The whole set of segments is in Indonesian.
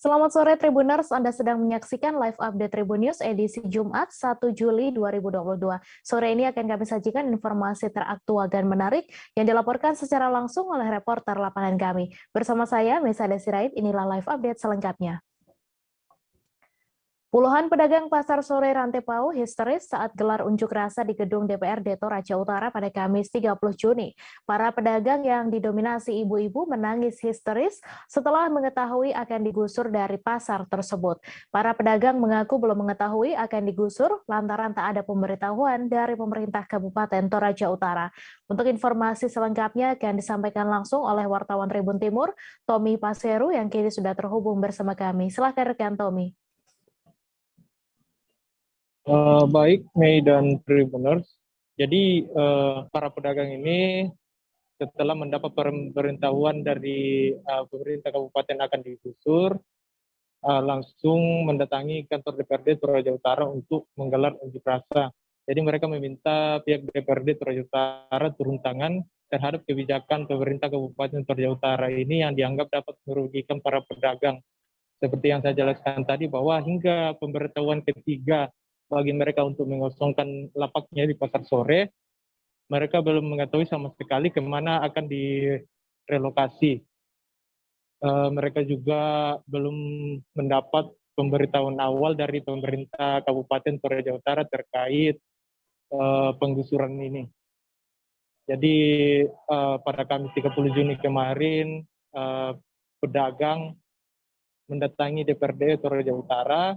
Selamat sore Tribuners, Anda sedang menyaksikan live update Tribun News edisi Jumat 1 Juli 2022. Sore ini akan kami sajikan informasi teraktual dan menarik yang dilaporkan secara langsung oleh reporter lapangan kami. Bersama saya, Mesa Desirait, inilah live update selengkapnya. Puluhan pedagang pasar sore Rantepao histeris saat gelar unjuk rasa di gedung DPRD Toraja Utara pada Kamis 30 Juni. Para pedagang yang didominasi ibu-ibu menangis histeris setelah mengetahui akan digusur dari pasar tersebut. Para pedagang mengaku belum mengetahui akan digusur lantaran tak ada pemberitahuan dari pemerintah Kabupaten Toraja Utara. Untuk informasi selengkapnya akan disampaikan langsung oleh wartawan Tribun Timur, Tommy Paseru yang kini sudah terhubung bersama kami. Silakan rekan Tommy. Baik, Mei dan Tribuners. Jadi para pedagang ini setelah mendapat pemberitahuan dari pemerintah kabupaten akan digusur, langsung mendatangi kantor DPRD Toraja Utara untuk menggelar unjuk rasa. Jadi mereka meminta pihak DPRD Toraja Utara turun tangan terhadap kebijakan pemerintah Kabupaten Toraja Utara ini yang dianggap dapat merugikan para pedagang. Seperti yang saya jelaskan tadi bahwa hingga pemberitahuan ketiga bagi mereka untuk mengosongkan lapaknya di pasar sore, mereka belum mengetahui sama sekali kemana akan direlokasi. Mereka juga belum mendapat pemberitahuan awal dari pemerintah Kabupaten Toraja Utara terkait penggusuran ini. Jadi pada Kamis 30 Juni kemarin, pedagang mendatangi DPRD Toraja Utara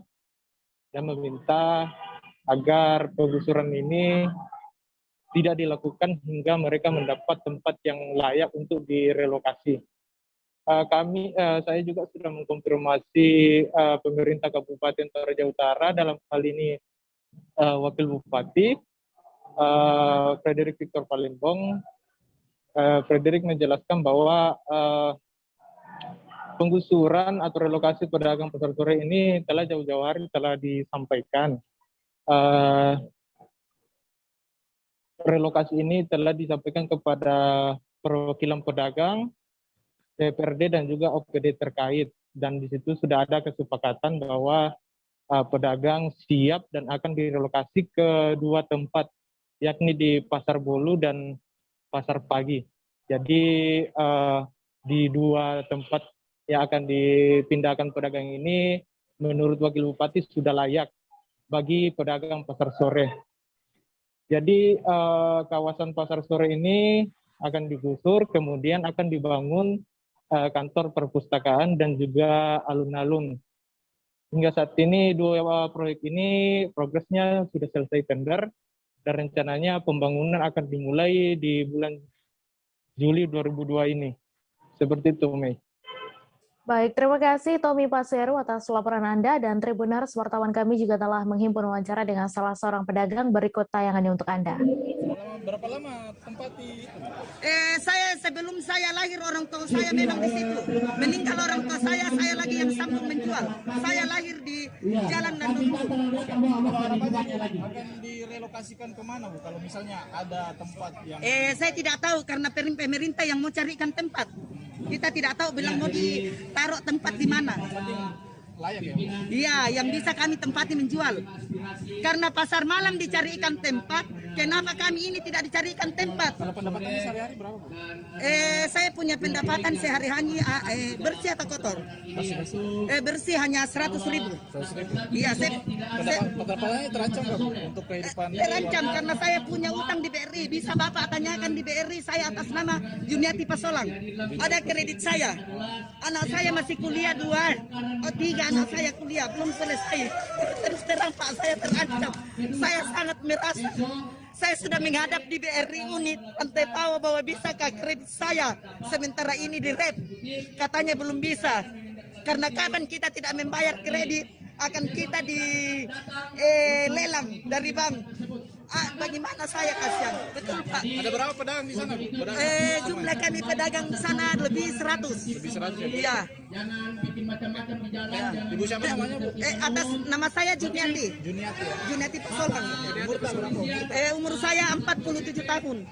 dan meminta agar penggusuran ini tidak dilakukan hingga mereka mendapat tempat yang layak untuk direlokasi. Saya juga sudah mengkonfirmasi pemerintah Kabupaten Toraja Utara, dalam hal ini Wakil Bupati Frederick Victor Palembang. Frederick menjelaskan bahwa penggusuran atau relokasi pedagang pasar sore ini telah jauh-jauh hari telah disampaikan. Relokasi ini telah disampaikan kepada perwakilan pedagang, DPRD dan juga OPD terkait, dan di situ sudah ada kesepakatan bahwa pedagang siap dan akan direlokasi ke dua tempat, yakni di Pasar Bolu dan Pasar Pagi. Jadi di dua tempat yang akan dipindahkan pedagang ini menurut Wakil Bupati sudah layak bagi pedagang pasar sore. Jadi kawasan pasar sore ini akan digusur, kemudian akan dibangun kantor perpustakaan dan juga alun-alun. Hingga saat ini dua proyek ini progresnya sudah selesai tender dan rencananya pembangunan akan dimulai di bulan Juli 2002 ini. Seperti itu, Mei. Baik, terima kasih Tommy Paseru atas laporan Anda, dan Tribuners, wartawan kami juga telah menghimpun wawancara dengan salah seorang pedagang. Berikut tayangannya untuk Anda. Berapa lama tempat di itu? Saya sebelum saya lahir orang tua saya memang di situ. Meninggal orang tua saya lagi yang sambung menjual. Saya lahir di Jalan Nandungu. Akan direlokasikan kemana, Bu? Kalau misalnya ada tempat yang... Saya tidak tahu karena pemerintah yang mau carikan tempat. Kita tidak tahu bilang mau ditaruh tempat di mana. Layak ya? Iya, yang bisa kami tempati menjual. Karena pasar malam dicarikan tempat, kenapa kami ini tidak dicarikan tempat? Kalau pendapatannya sehari-hari berapa, Bu? Saya punya pendapatan sehari-hari bersih atau kotor? Bersih hanya 100.000. 100.000? Iya, Pendapatannya terancam nggak, Bu, untuk kehidupan? terancam karena saya punya utang di BRI. Bisa Bapak tanyakan di BRI, saya atas nama Juniati Pasolang. Ada kredit saya. Anak saya masih kuliah 3 anak saya kuliah belum selesai. Terus terang Pak, saya terancam. Saya sangat merasa. Saya sudah menghadap di BRI unit Rantepao bahwa bisakah kredit saya sementara ini direp. Katanya belum bisa. Karena kapan kita tidak membayar kredit akan kita lelang dari bank. Bagaimana saya kasihan? Betul Pak. Ada berapa pedagang di sana, Bu? Jumlah kami pedagang di sana lebih 100. Lebih 100 ya? Iya. Ibu siapa namanya, Bu? Atas nama saya Juniati. Juniati ya? Juniati Pasolang. Umur berapa? Umur saya 47 tahun.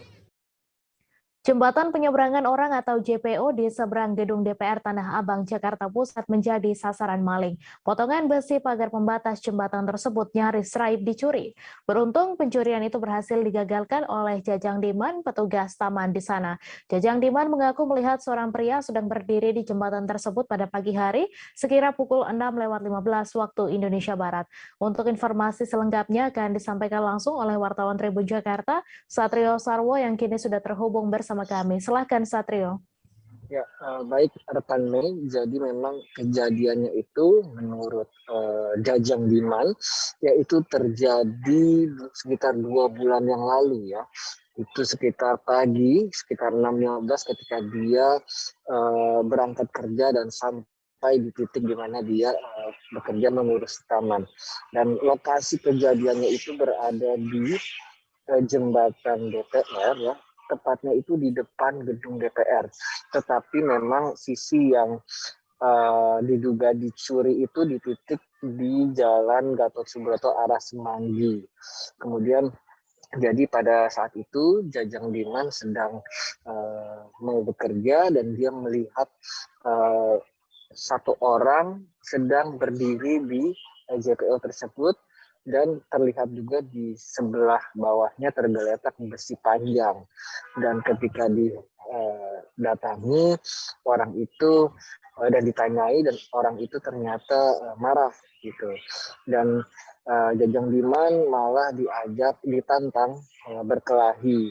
Jembatan penyeberangan orang atau JPO di seberang gedung DPR Tanah Abang, Jakarta Pusat menjadi sasaran maling. Potongan besi pagar pembatas jembatan tersebut nyaris raib dicuri. Beruntung pencurian itu berhasil digagalkan oleh Jajang Diman, petugas taman di sana. Jajang Diman mengaku melihat seorang pria sedang berdiri di jembatan tersebut pada pagi hari, sekira pukul 6.15 waktu Indonesia Barat. Untuk informasi selengkapnya akan disampaikan langsung oleh wartawan Tribun Jakarta, Satrio Sarwo yang kini sudah terhubung bersama kami. Silakan Satrio. Ya, baik rekan Mei. Jadi memang kejadiannya itu menurut Jajang Diman, yaitu terjadi sekitar 2 bulan yang lalu ya. Itu sekitar pagi, sekitar 6.15 ketika dia berangkat kerja dan sampai di titik di mana dia bekerja mengurus taman. Dan lokasi kejadiannya itu berada di jembatan DPR ya. Tepatnya itu di depan gedung DPR. Tetapi memang sisi yang diduga dicuri itu di titik di Jalan Gatot Subroto arah Semanggi. Kemudian jadi pada saat itu Jajang Diman sedang mau bekerja dan dia melihat satu orang sedang berdiri di JPO tersebut. Dan terlihat juga di sebelah bawahnya tergeletak besi panjang. Dan ketika didatangi orang itu dan ditanyai, dan orang itu ternyata marah gitu. Dan Jajang Diman malah ditantang berkelahi.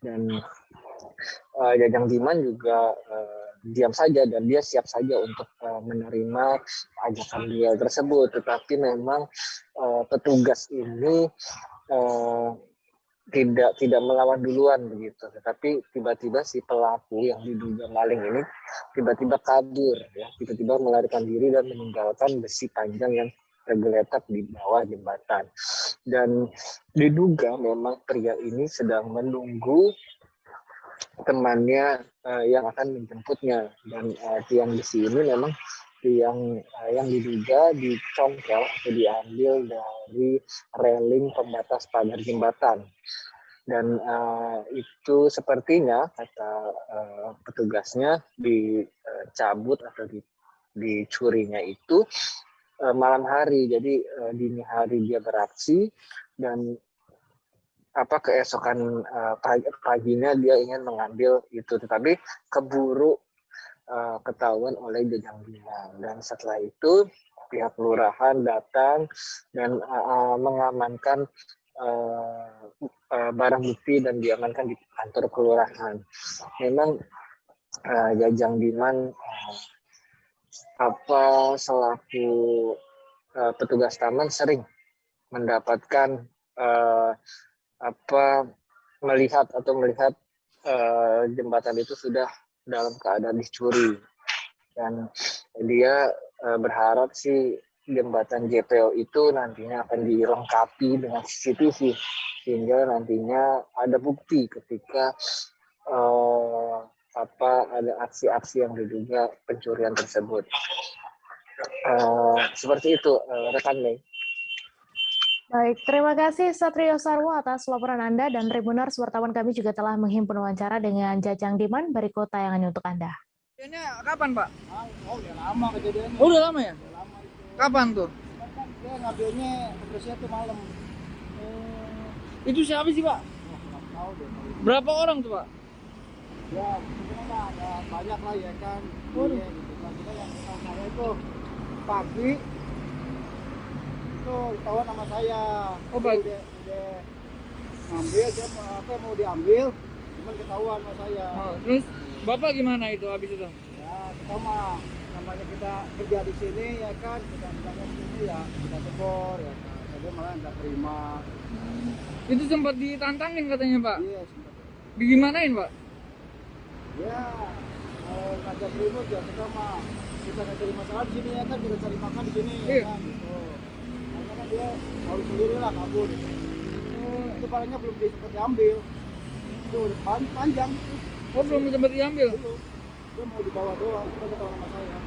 Dan Jajang Diman juga diam saja dan dia siap saja untuk menerima ajakan beliau tersebut. Tetapi memang petugas ini tidak melawan duluan begitu. Tetapi tiba-tiba si pelaku yang diduga maling ini tiba-tiba kabur, ya, tiba-tiba melarikan diri dan meninggalkan besi panjang yang tergeletak di bawah jembatan. Dan diduga memang pria ini sedang menunggu temannya yang akan menjemputnya. Dan tiang besi ini memang tiang yang diduga dicongkel atau diambil dari railing pembatas pagar jembatan. Dan itu sepertinya kata petugasnya dicabut atau dicurinya itu malam hari. Jadi dini hari dia beraksi dan keesokan paginya dia ingin mengambil itu, tetapi keburu ketahuan oleh Jajang Diman. Dan setelah itu pihak kelurahan datang dan mengamankan barang bukti dan diamankan di kantor kelurahan. Memang Jajang Diman selaku petugas taman sering mendapatkan melihat jembatan itu sudah dalam keadaan dicuri. Dan dia berharap sih jembatan JPO itu nantinya akan dilengkapi dengan CCTV sehingga nantinya ada bukti ketika ada aksi-aksi yang diduga pencurian tersebut. Seperti itu rekan Mei. Baik, terima kasih Satrio Sarwo atas laporan Anda, dan Tribuners wartawan kami juga telah menghimpun wawancara dengan Jajang Diman. Berikut tayangannya untuk Anda. Kejadiannya kapan, Pak? Udah lama kejadiannya. Udah lama ya? Udah lama itu. Kapan tuh? Kan dia ngambilnya bersihnya tuh malam. Itu siapa sih, Pak? Nggak tahu deh. Berapa orang tuh, Pak? Ya, sebenarnya ada banyak lah ya kan. Iya, gitu kan. Kita yang kenal saya itu pagi itu ketahuan sama saya. Oh, baik. Udah ngambil, dia mau diambil, cuman ketahuan sama saya. Oh, terus Bapak gimana itu habis itu? Ya, kita mah namanya kita kerja di sini ya kan, kita di sini ya kita tegur ya kan. Jadi malah nggak terima. Itu sempat ditantangin katanya, Pak. Iya, sempat. Gimanain, Pak? Ya, ngajak ribut ya kita mah kita nggak cari masalah di sini ya kan, kita cari makan di sini ya Iya. kan gitu. Makanya kan dia harus sendiri lah kabur. Itu palingnya belum sempat diambil. Itu udah panjang. Oh, belum sempat diambil? Belum. Dia mau dibawa doang, kita ketahuan sama saya.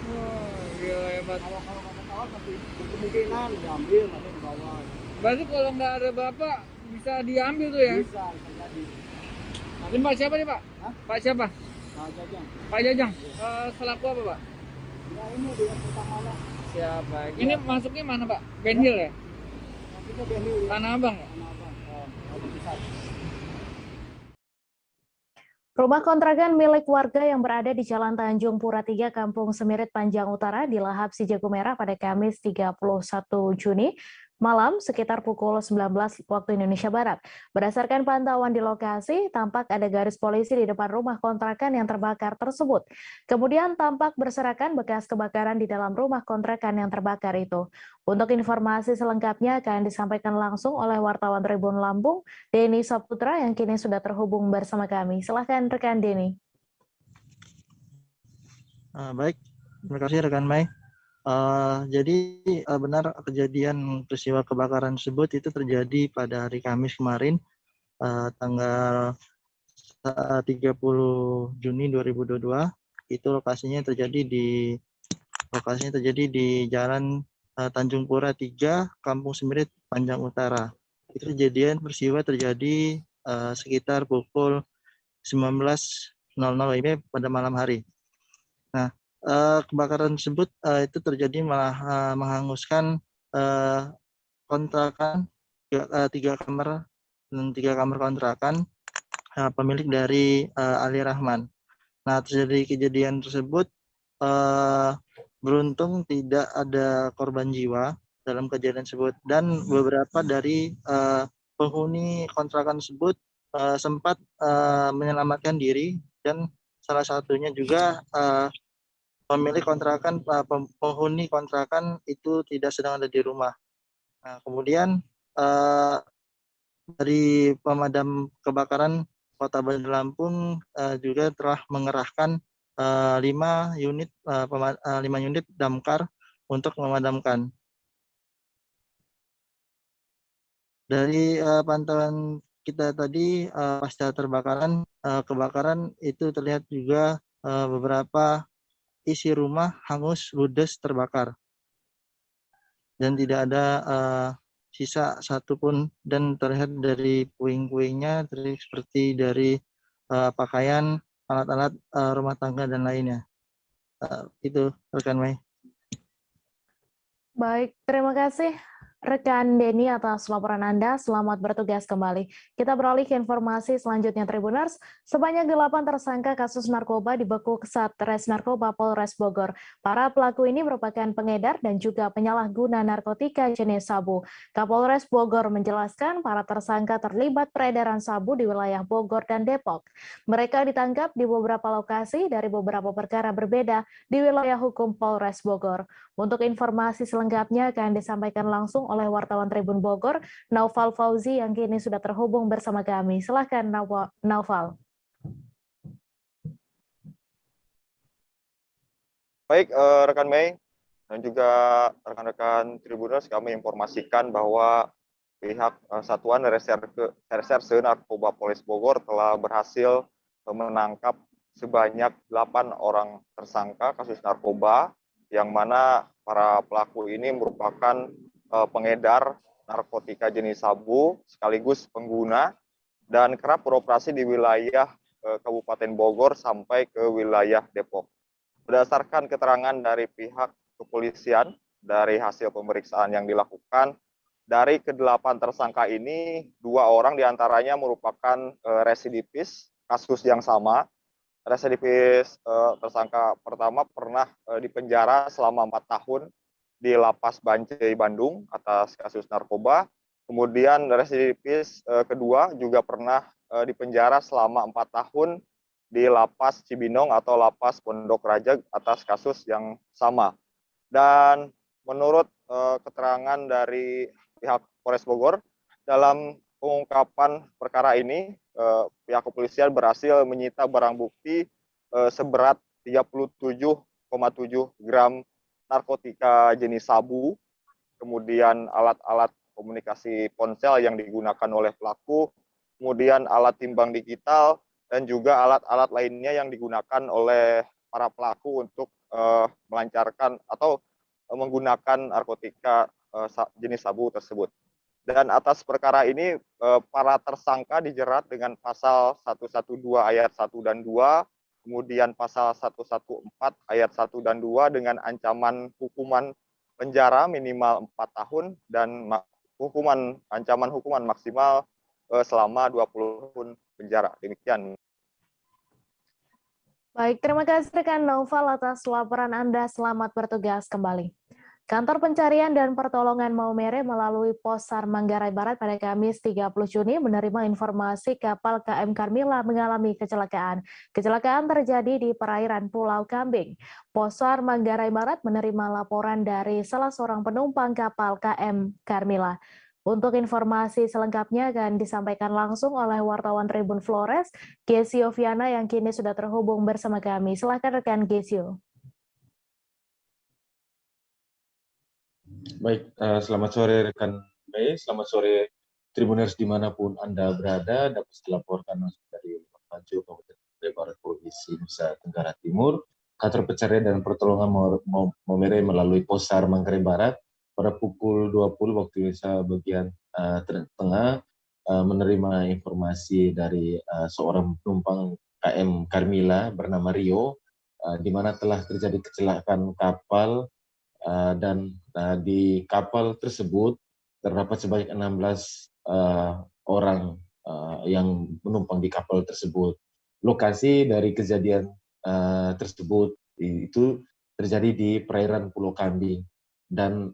Wah, gila hebat. Kalau nggak ketahuan masih kemungkinan diambil atau dibawa. Berarti kalau nggak ada Bapak bisa diambil tuh ya? Bisa jadi. Ini Pak siapa nih Pak? Hah? Pak siapa? Nah, Jajang. Pak Jajang. Selaku apa Pak? Ya ini di pertama lah. Siapa? Ini masuknya mana Pak? Benhil ya? Kita Benhil ya. Tanah Abang ya? Tanah Abang. Ada pusat. Rumah kontrakan milik warga yang berada di Jalan Tanjung Pura 3, Kampung Semirit, Panjang Utara, dilahap si jago merah pada Kamis 31 Juni malam sekitar pukul 19 waktu Indonesia Barat. Berdasarkan pantauan di lokasi, tampak ada garis polisi di depan rumah kontrakan yang terbakar tersebut. Kemudian tampak berserakan bekas kebakaran di dalam rumah kontrakan yang terbakar itu. Untuk informasi selengkapnya akan disampaikan langsung oleh wartawan Tribun Lampung, Denny Saputra yang kini sudah terhubung bersama kami. Silahkan rekan Denny. Baik, terima kasih rekan Mai. Jadi benar kejadian peristiwa kebakaran tersebut itu terjadi pada hari Kamis kemarin, tanggal 30 Juni 2022. Itu lokasinya terjadi di Jalan Tanjung Pura 3, Kampung Semirit, Panjang Utara. Itu peristiwa terjadi sekitar pukul 19.00 ini pada malam hari. Nah, kebakaran tersebut itu terjadi malah menghanguskan kontrakan 3 kamar dan 3 kamar kontrakan pemilik dari Ali Rahman. Nah, terjadi kejadian tersebut, beruntung tidak ada korban jiwa dalam kejadian tersebut, dan beberapa dari penghuni kontrakan tersebut sempat menyelamatkan diri, dan salah satunya juga pemilik kontrakan, penghuni kontrakan itu tidak sedang ada di rumah. Nah, kemudian dari pemadam kebakaran Kota Bandar Lampung juga telah mengerahkan 5 unit damkar untuk memadamkan. Dari pantauan kita tadi pasca kebakaran itu terlihat juga beberapa isi rumah hangus ludes terbakar dan tidak ada sisa satupun, dan terlihat dari puing-puingnya seperti dari pakaian, alat-alat rumah tangga dan lainnya. Itu rekan Mei. Baik, terima kasih rekan Denny atas laporan Anda. Selamat bertugas kembali. Kita beralih ke informasi selanjutnya, Tribuners. Sebanyak 8 tersangka kasus narkoba dibekuk Satres Narkoba Polres Bogor. Para pelaku ini merupakan pengedar dan juga penyalahguna narkotika jenis sabu. Kapolres Bogor menjelaskan para tersangka terlibat peredaran sabu di wilayah Bogor dan Depok. Mereka ditangkap di beberapa lokasi dari beberapa perkara berbeda di wilayah hukum Polres Bogor. Untuk informasi selengkapnya akan disampaikan langsung oleh wartawan Tribun Bogor, Naufal Fauzi yang kini sudah terhubung bersama kami. Silakan Naufal. Baik, rekan Mei dan juga rekan-rekan Tribuners, kami informasikan bahwa pihak Satuan Reserse Narkoba Polres Bogor telah berhasil menangkap sebanyak 8 orang tersangka kasus narkoba, yang mana para pelaku ini merupakan pengedar narkotika jenis sabu sekaligus pengguna dan kerap beroperasi di wilayah Kabupaten Bogor sampai ke wilayah Depok. Berdasarkan keterangan dari pihak kepolisian, dari hasil pemeriksaan yang dilakukan, dari ke-8 tersangka ini, 2 orang diantaranya merupakan residivis kasus yang sama. Residivis tersangka pertama pernah dipenjara selama 4 tahun di Lapas Bancai, Bandung atas kasus narkoba. Kemudian residivis kedua juga pernah dipenjara selama 4 tahun di Lapas Cibinong atau Lapas Pondok Raja atas kasus yang sama. Dan menurut keterangan dari pihak Polres Bogor, dalam pengungkapan perkara ini, pihak kepolisian berhasil menyita barang bukti seberat 37,7 gram narkotika jenis sabu, kemudian alat-alat komunikasi ponsel yang digunakan oleh pelaku, kemudian alat timbang digital, dan juga alat-alat lainnya yang digunakan oleh para pelaku untuk melancarkan atau menggunakan narkotika jenis sabu tersebut. Dan atas perkara ini para tersangka dijerat dengan pasal 112 ayat 1 dan 2, kemudian pasal 114 ayat 1 dan 2 dengan ancaman hukuman penjara minimal 4 tahun dan ancaman hukuman maksimal selama 20 tahun penjara. Demikian. Baik, terima kasih rekan Noval atas laporan Anda. Selamat bertugas kembali. Kantor Pencarian dan Pertolongan Maumere melalui Pos SAR Manggarai Barat pada Kamis 30 Juni menerima informasi kapal KM Carmila mengalami kecelakaan. Kecelakaan terjadi di perairan Pulau Kambing. Pos SAR Manggarai Barat menerima laporan dari salah seorang penumpang kapal KM Carmila. Untuk informasi selengkapnya akan disampaikan langsung oleh wartawan Tribun Flores, Gesio Viana yang kini sudah terhubung bersama kami. Silakan rekan Gesio. Baik, selamat sore rekan Mei, selamat sore Tribuners dimanapun Anda berada, dapat dilaporkan langsung dari Labuan Kabupaten Manggarai Barat, Provinsi Nusa Tenggara Timur. Kantor Pencarian dan Pertolongan Maumere melalui Pos SAR Manggarai Barat pada pukul 20 waktu Indonesia bagian tengah menerima informasi dari seorang penumpang KM Carmila bernama Rio, di mana telah terjadi kecelakaan kapal. Dan di kapal tersebut terdapat sebanyak 16 orang yang menumpang di kapal tersebut. Lokasi dari kejadian tersebut itu terjadi di perairan Pulau Kambing dan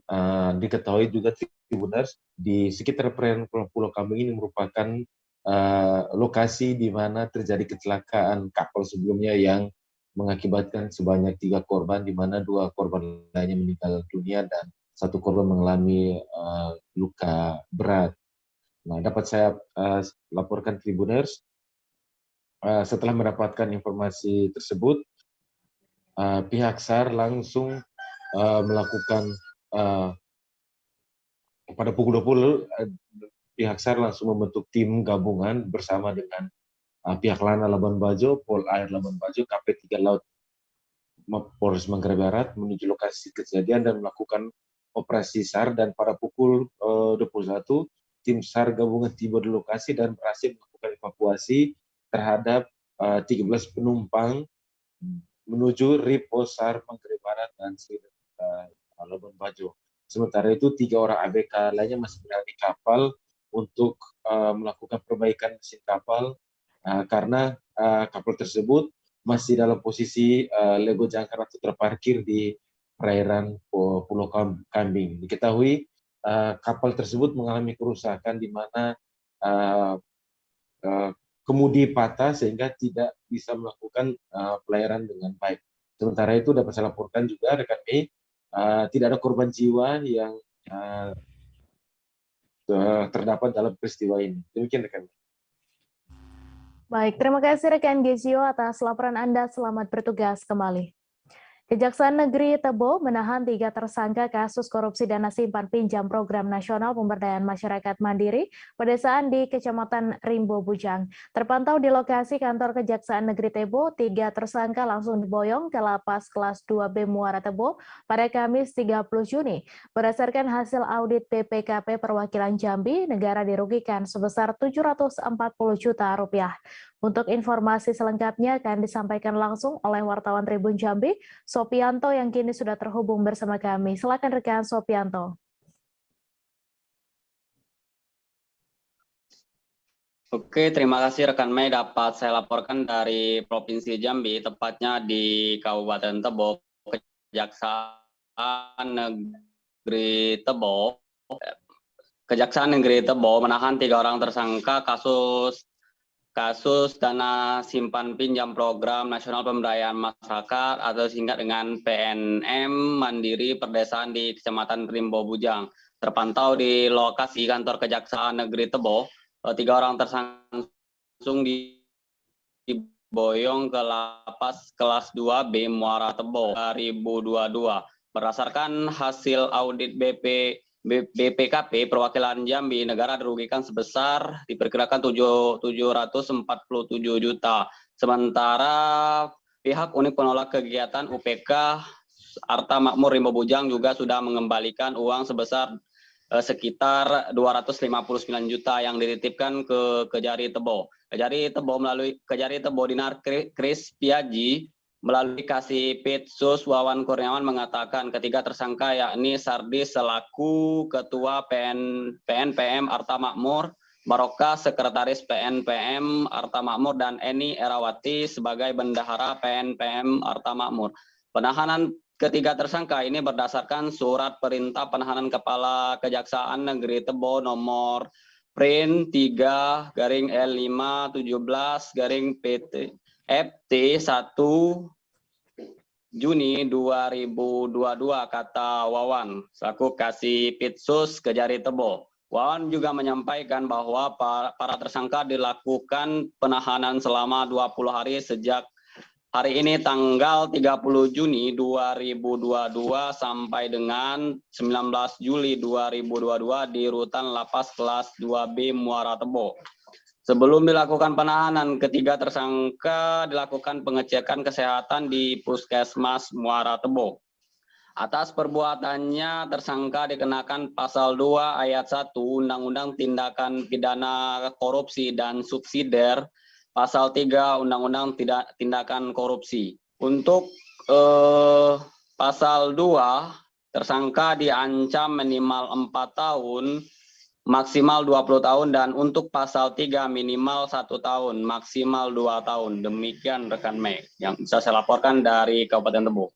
diketahui juga Tribuners di sekitar perairan Pulau Kambing ini merupakan lokasi di mana terjadi kecelakaan kapal sebelumnya yang mengakibatkan sebanyak 3 korban, di mana 2 korban lainnya meninggal dunia dan 1 korban mengalami luka berat. Nah, dapat saya laporkan Tribuners, setelah mendapatkan informasi tersebut, pihak SAR langsung melakukan pada pukul 20 pihak SAR langsung membentuk tim gabungan bersama dengan pihak Lana Labuan Bajo, Pol Air Labuan Bajo, KP3 Laut Polres Manggarai Barat menuju lokasi kejadian dan melakukan operasi SAR, dan pada pukul 21 tim SAR gabungan tiba di lokasi dan berhasil melakukan evakuasi terhadap 13 penumpang menuju RIP Pos SAR Manggarai Barat dan Labuan Bajo. Sementara itu 3 orang ABK lainnya masih berada di kapal untuk melakukan perbaikan mesin kapal karena kapal tersebut masih dalam posisi lego jangkar atau terparkir di perairan Pulau Kambing. Diketahui kapal tersebut mengalami kerusakan di mana kemudi patah sehingga tidak bisa melakukan pelayaran dengan baik. Sementara itu dapat saya laporkan juga rekan Mei, tidak ada korban jiwa yang terdapat dalam peristiwa ini. Demikian rekan Mei. Baik, terima kasih rekan Gesio atas laporan Anda. Selamat bertugas kembali. Kejaksaan Negeri Tebo menahan 3 tersangka kasus korupsi dana simpan pinjam Program Nasional Pemberdayaan Masyarakat Mandiri pedesaan di Kecamatan Rimbo Bujang. Terpantau di lokasi kantor Kejaksaan Negeri Tebo, 3 tersangka langsung diboyong ke Lapas Kelas 2B Muara Tebo pada Kamis 30 Juni. Berdasarkan hasil audit BPKP Perwakilan Jambi, negara dirugikan sebesar Rp740 juta. Untuk informasi selengkapnya akan disampaikan langsung oleh wartawan Tribun Jambi, Sopianto yang kini sudah terhubung bersama kami. Silakan rekan Sopianto. Oke, terima kasih rekan Mei. Dapat saya laporkan dari Provinsi Jambi, tepatnya di Kabupaten Tebo, Kejaksaan Negeri Tebo menahan 3 orang tersangka kasus dana simpan pinjam Program Nasional Pemberdayaan Masyarakat atau singkat dengan PNM Mandiri Perdesaan di Kecamatan Rimbo Bujang. Terpantau di lokasi kantor Kejaksaan Negeri Tebo, 3 orang tersangka langsung diboyong ke Lapas Kelas 2B Muara Tebo 2022. Berdasarkan hasil audit BPKP Perwakilan Jambi, negara dirugikan sebesar diperkirakan 747 juta. Sementara pihak unit penolak kegiatan UPK Arta Makmur Rimbo Bujang juga sudah mengembalikan uang sebesar sekitar 259 juta yang dititipkan ke Kejari Tebo. Kejari Tebo Dinar Kris Piaji melalui Kasipitsus Wawan Kurniawan mengatakan ketiga tersangka yakni Sardi selaku Ketua PNPM Arta Makmur, Baroka Sekretaris PNPM Arta Makmur, dan Eni Erawati sebagai Bendahara PNPM Arta Makmur. Penahanan ketiga tersangka ini berdasarkan surat perintah penahanan Kepala Kejaksaan Negeri Tebo nomor Print 3/L517/PT FT 1 Juni 2022, kata Wawan selaku Kasipitsus Kejari Tebo. Wawan juga menyampaikan bahwa para tersangka dilakukan penahanan selama 20 hari sejak hari ini tanggal 30 Juni 2022 sampai dengan 19 Juli 2022 di Rutan Lapas Kelas 2B Muara Tebo. Sebelum dilakukan penahanan, ketiga tersangka dilakukan pengecekan kesehatan di Puskesmas Muara Tebo. Atas perbuatannya, tersangka dikenakan Pasal 2 Ayat 1 Undang-Undang Tindakan Pidana Korupsi dan Subsidiar, Pasal 3 Undang-Undang Tindakan Korupsi. Untuk Pasal 2, tersangka diancam minimal 4 tahun, maksimal 20 tahun, dan untuk Pasal 3 minimal 1 tahun, maksimal 2 tahun. Demikian rekan Mei yang bisa saya laporkan dari Kabupaten Tebo.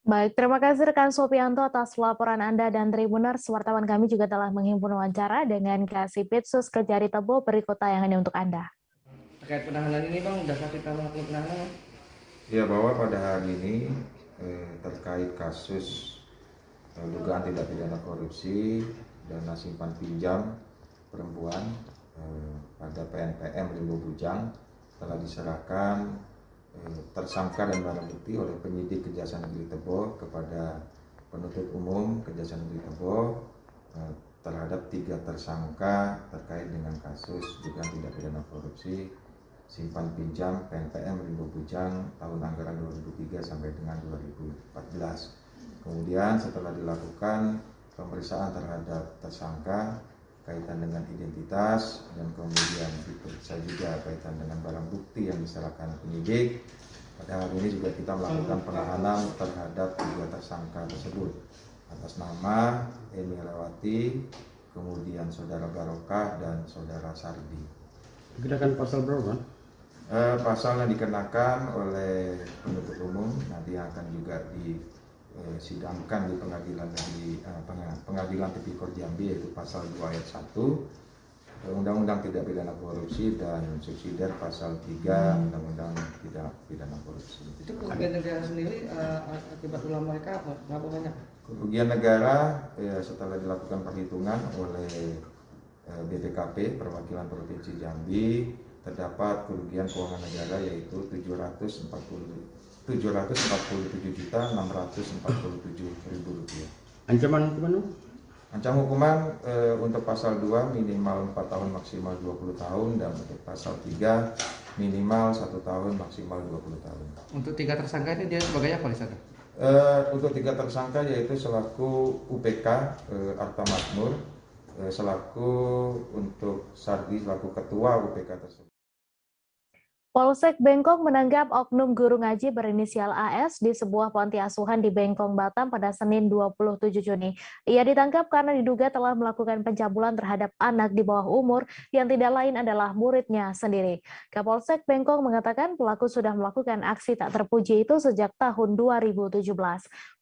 Baik, terima kasih rekan Sopianto atas laporan Anda, dan Tribuners, wartawan kami juga telah menghimpun wawancara dengan Kasipitsus Kejari Tebo. Berikut tayangannya untuk Anda. Terkait penahanan ini Bang, dasar kita melakukan penahanan? Ya, bahwa pada hari ini terkait kasus dugaan tindak pidana korupsi dana simpan pinjam perempuan pada PNPM Rimbo Bujang telah diserahkan tersangka dan barang bukti oleh penyidik Kejaksaan Negeri Tebo kepada penuntut umum Kejaksaan Negeri Tebo terhadap 3 tersangka terkait dengan kasus dugaan tindak pidana korupsi simpan pinjam PNPM Rimbo Bujang tahun anggaran 2003 sampai dengan 2014. Kemudian setelah dilakukan pemeriksaan terhadap tersangka kaitan dengan identitas dan kemudian diperiksa juga kaitan dengan barang bukti yang diserahkan penyidik. Pada hari ini juga kita melakukan penahanan terhadap 3 tersangka tersebut atas nama Eni Erawati, kemudian saudara Barokah dan saudara Sardi. Dikenakan pasal berapa? Pasal yang dikenakan oleh penuntut umum nanti akan juga disidangkan di pengadilan Tipikor Jambi, yaitu pasal 2 ayat 1 Undang-Undang Tindak Pidana Korupsi dan Subsidiar, pasal 3 Undang-Undang Tindak Pidana Korupsi. Itu kerugian negara sendiri akibat ulah mereka berapa banyak? Kerugian negara setelah dilakukan perhitungan oleh BPKP Perwakilan Provinsi Jambi, terdapat kerugian keuangan negara yaitu 747.647.000 rupiah. Ancaman hukuman? Ancaman hukuman untuk pasal 2 minimal 4 tahun maksimal 20 tahun, dan untuk pasal 3 minimal 1 tahun maksimal 20 tahun. Untuk 3 tersangka ini dia sebagai apa di sana? Untuk 3 tersangka yaitu selaku UPK Arta Makmur, selaku untuk Sardi selaku ketua UPK tersebut. Polsek Bengkong menangkap oknum guru ngaji berinisial AS di sebuah panti asuhan di Bengkong, Batam pada Senin 27 Juni. Ia ditangkap karena diduga telah melakukan pencabulan terhadap anak di bawah umur yang tidak lain adalah muridnya sendiri. Kapolsek Bengkong mengatakan pelaku sudah melakukan aksi tak terpuji itu sejak tahun 2017.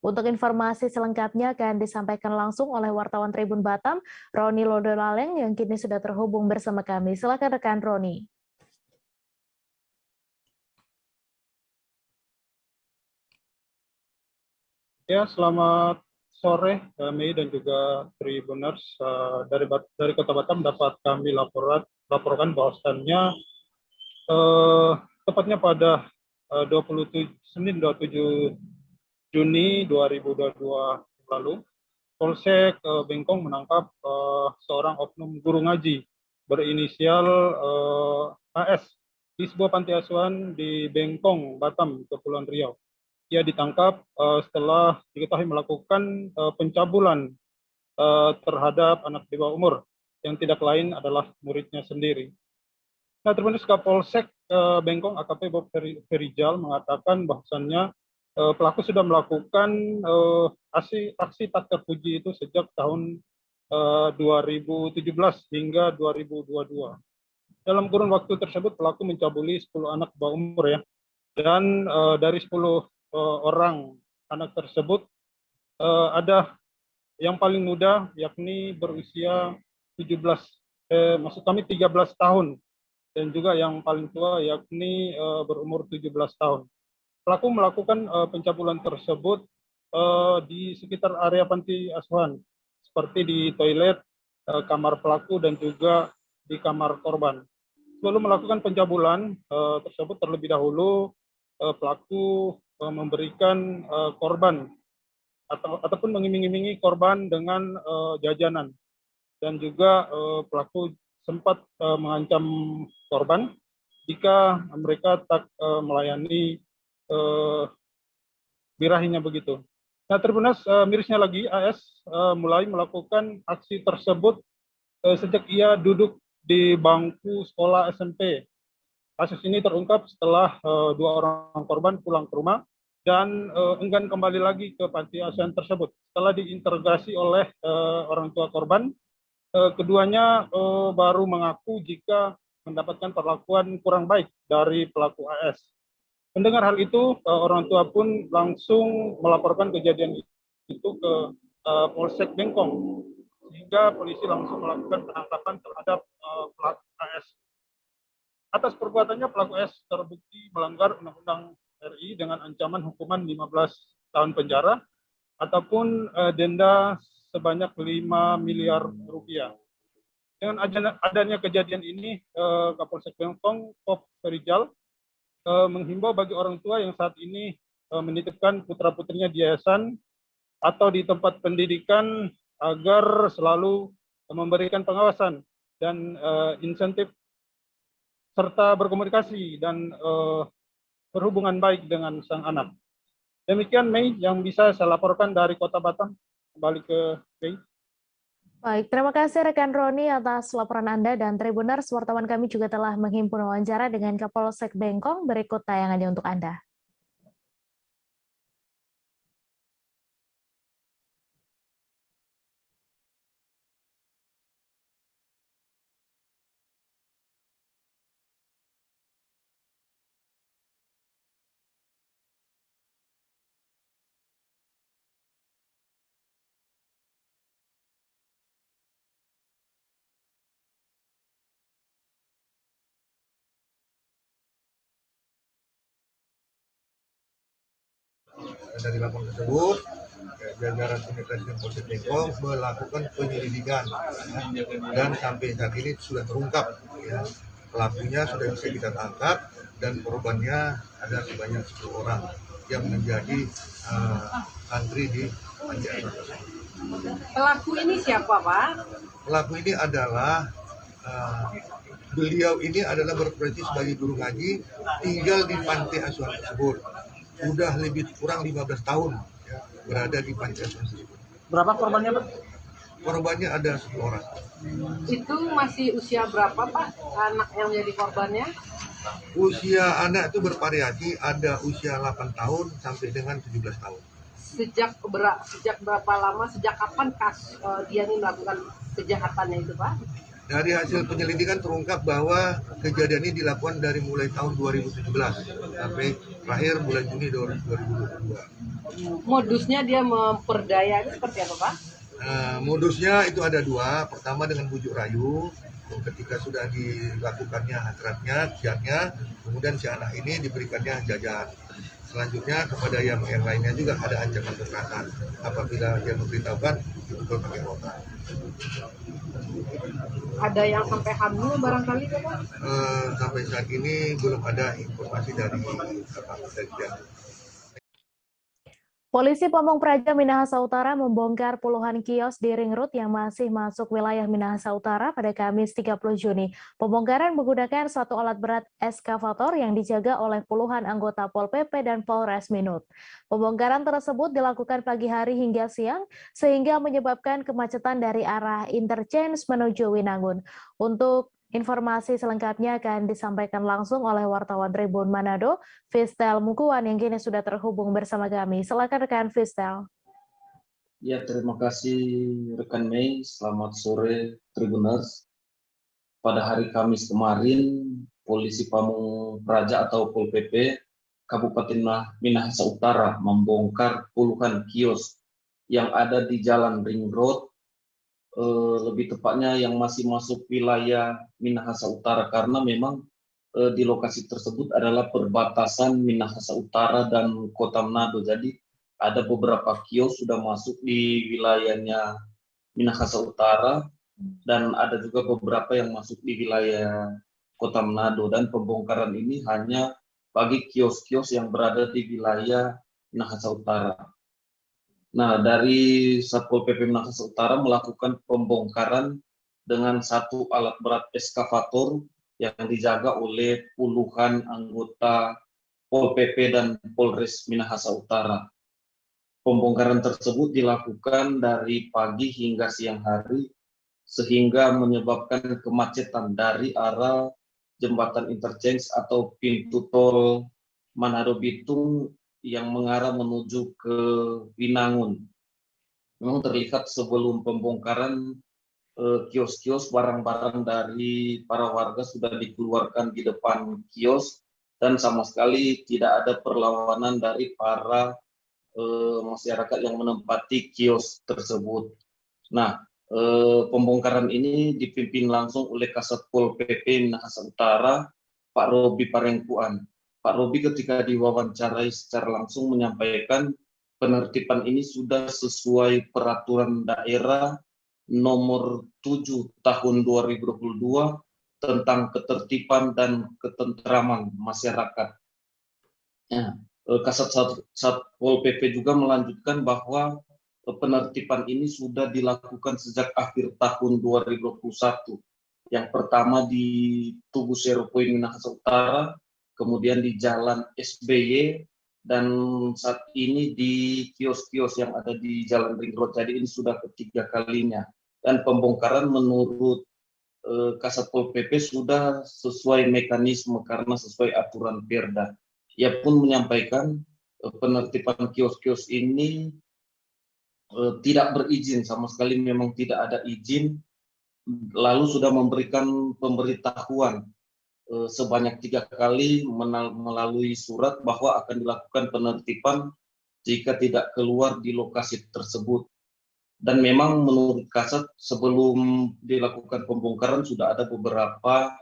Untuk informasi selengkapnya akan disampaikan langsung oleh wartawan Tribun Batam, Roni Lodolaleng, yang kini sudah terhubung bersama kami. Silakan rekan Roni. Ya, selamat sore Mei dan juga Tribuners. Dari Kota Batam dapat kami laporkan bahwasannya tepatnya pada Senin 27 Juni 2022 lalu, Polsek Bengkong menangkap seorang oknum guru ngaji berinisial AS di sebuah panti asuhan di Bengkong, Batam, Kepulauan Riau. Ia ditangkap setelah diketahui melakukan pencabulan terhadap anak di bawah umur, yang tidak lain adalah muridnya sendiri. Nah, Tribunnews Kapolsek Bengkong AKP Bob Ferijal mengatakan bahwasannya pelaku sudah melakukan aksi tak terpuji itu sejak tahun 2017 hingga 2022. Dalam kurun waktu tersebut pelaku mencabuli 10 anak bawah umur ya. Dan dari 10 orang anak tersebut ada yang paling muda yakni berusia 13 tahun. Dan juga yang paling tua yakni berumur 17 tahun. Pelaku melakukan pencabulan tersebut di sekitar area panti asuhan, seperti di toilet, kamar pelaku, dan juga di kamar korban. Sebelum melakukan pencabulan tersebut terlebih dahulu, pelaku memberikan korban ataupun mengiming-imingi korban dengan jajanan. Dan juga pelaku sempat mengancam korban jika mereka tak melayani birahinya begitu. Nah, Tribunnews, mirisnya lagi AS mulai melakukan aksi tersebut sejak ia duduk di bangku sekolah SMP. Kasus ini terungkap setelah 2 orang korban pulang ke rumah dan enggan kembali lagi ke panti asuhan tersebut. Setelah diinterogasi oleh orang tua korban, keduanya baru mengaku jika mendapatkan perlakuan kurang baik dari pelaku AS. Mendengar hal itu, orang tua pun langsung melaporkan kejadian itu ke Polsek Bengkong, sehingga polisi langsung melakukan penangkapan terhadap pelaku AS. Atas perbuatannya, pelaku AS terbukti melanggar Undang-Undang RI dengan ancaman hukuman 15 tahun penjara ataupun denda sebanyak 5 miliar rupiah. Dengan adanya kejadian ini, Kapolsek Bengkong, Bob Ferijal, menghimbau bagi orang tua yang saat ini menitipkan putra-putrinya di yayasan atau di tempat pendidikan agar selalu memberikan pengawasan dan insentif serta berkomunikasi dan berhubungan baik dengan sang anak. Demikian Mei yang bisa saya laporkan dari Kota Batam. Kembali ke Mei. Baik, terima kasih rekan Roni atas laporan Anda, dan Tribuners, wartawan kami juga telah menghimpun wawancara dengan Kapolsek Bengkong. Berikut tayangannya untuk Anda. Dari laporan tersebut, jajaran Imigrasi Polsek Bengkong melakukan penyelidikan dan sampai saat ini sudah terungkap. Pelakunya sudah bisa kita tangkap dan korbannya ada sebanyak 10 orang yang menjadi santri di panti asuhan. Pelaku ini siapa, Pak? Pelaku ini adalah beliau ini adalah berprofesi sebagai guru ngaji, tinggal di panti asuhan tersebut. Sudah lebih kurang 15 tahun ya, berada di panti asuhan tersebut. Berapa korbannya, Pak? Korbannya ada 10 orang. Itu masih usia berapa, Pak, anak yang menjadi korbannya? Usia anak itu bervariasi, ada usia 8 tahun sampai dengan 17 tahun. Sejak berapa lama, sejak kapan dia ini melakukan kejahatannya itu, Pak? Dari hasil penyelidikan terungkap bahwa kejadian ini dilakukan dari mulai tahun 2017 sampai terakhir bulan Juni 2022. Modusnya dia memperdaya itu seperti apa, Pak? Modusnya itu ada 2. Pertama dengan bujuk rayu, ketika sudah dilakukannya hasratnya, kiatnya, kemudian si anak ini diberikannya jajan. Selanjutnya kepada yang lainnya juga ada ancaman kekerasan. Apabila dia memberitahukan, dipukul pakai rotan. Ada yang sampai hamil barangkali, Pak? Sampai saat ini belum ada informasi dari pihak. Polisi Pamong Praja Minahasa Utara membongkar puluhan kios di Ring Road yang masih masuk wilayah Minahasa Utara pada Kamis 30 Juni. Pembongkaran menggunakan satu alat berat eskavator yang dijaga oleh puluhan anggota Pol PP dan Polres Minut. Pembongkaran tersebut dilakukan pagi hari hingga siang sehingga menyebabkan kemacetan dari arah interchange menuju Winangun. Untuk informasi selengkapnya akan disampaikan langsung oleh wartawan Tribun Manado, Fistel Mukuan yang kini sudah terhubung bersama kami. Silakan rekan Fistel. Ya, terima kasih rekan Mei. Selamat sore Tribuners. Pada hari Kamis kemarin, Polisi Pamong Praja atau Pol PP Kabupaten Minahasa Utara membongkar puluhan kios yang ada di Jalan Ring Road, lebih tepatnya yang masih masuk wilayah Minahasa Utara, karena memang di lokasi tersebut adalah perbatasan Minahasa Utara dan Kota Manado. Jadi ada beberapa kios sudah masuk di wilayahnya Minahasa Utara dan ada juga beberapa yang masuk di wilayah Kota Manado, dan pembongkaran ini hanya bagi kios-kios yang berada di wilayah Minahasa Utara. Nah, dari Satpol PP Minahasa Utara melakukan pembongkaran dengan satu alat berat eskavator yang dijaga oleh puluhan anggota Pol PP dan Polres Minahasa Utara. Pembongkaran tersebut dilakukan dari pagi hingga siang hari sehingga menyebabkan kemacetan dari arah jembatan interchange atau pintu tol Manado Bitung yang mengarah menuju ke Winangun. Memang terlihat sebelum pembongkaran kios-kios barang-barang dari para warga sudah dikeluarkan di depan kios dan sama sekali tidak ada perlawanan dari para masyarakat yang menempati kios tersebut. Nah, pembongkaran ini dipimpin langsung oleh Kasat Pol PP Minahasa Utara, Pak Robi Parengkuan. Pak Robi ketika diwawancarai secara langsung menyampaikan penertiban ini sudah sesuai peraturan daerah nomor 7 tahun 2022 tentang ketertiban dan ketentraman masyarakat. Ya, Kasat Satpol PP juga melanjutkan bahwa penertiban ini sudah dilakukan sejak akhir tahun 2021. Yang pertama di Tugu Seropoin Minahasa Utara, kemudian di Jalan SBY, dan saat ini di kios-kios yang ada di Jalan Ring Road. Jadi ini sudah ketiga kalinya. Dan pembongkaran menurut Kasat Pol PP sudah sesuai mekanisme karena sesuai aturan Perda. Ia pun menyampaikan penertiban kios-kios ini tidak berizin, sama sekali memang tidak ada izin, lalu sudah memberikan pemberitahuan sebanyak 3 kali melalui surat bahwa akan dilakukan penertiban jika tidak keluar di lokasi tersebut. Dan memang menurut Kasat sebelum dilakukan pembongkaran sudah ada beberapa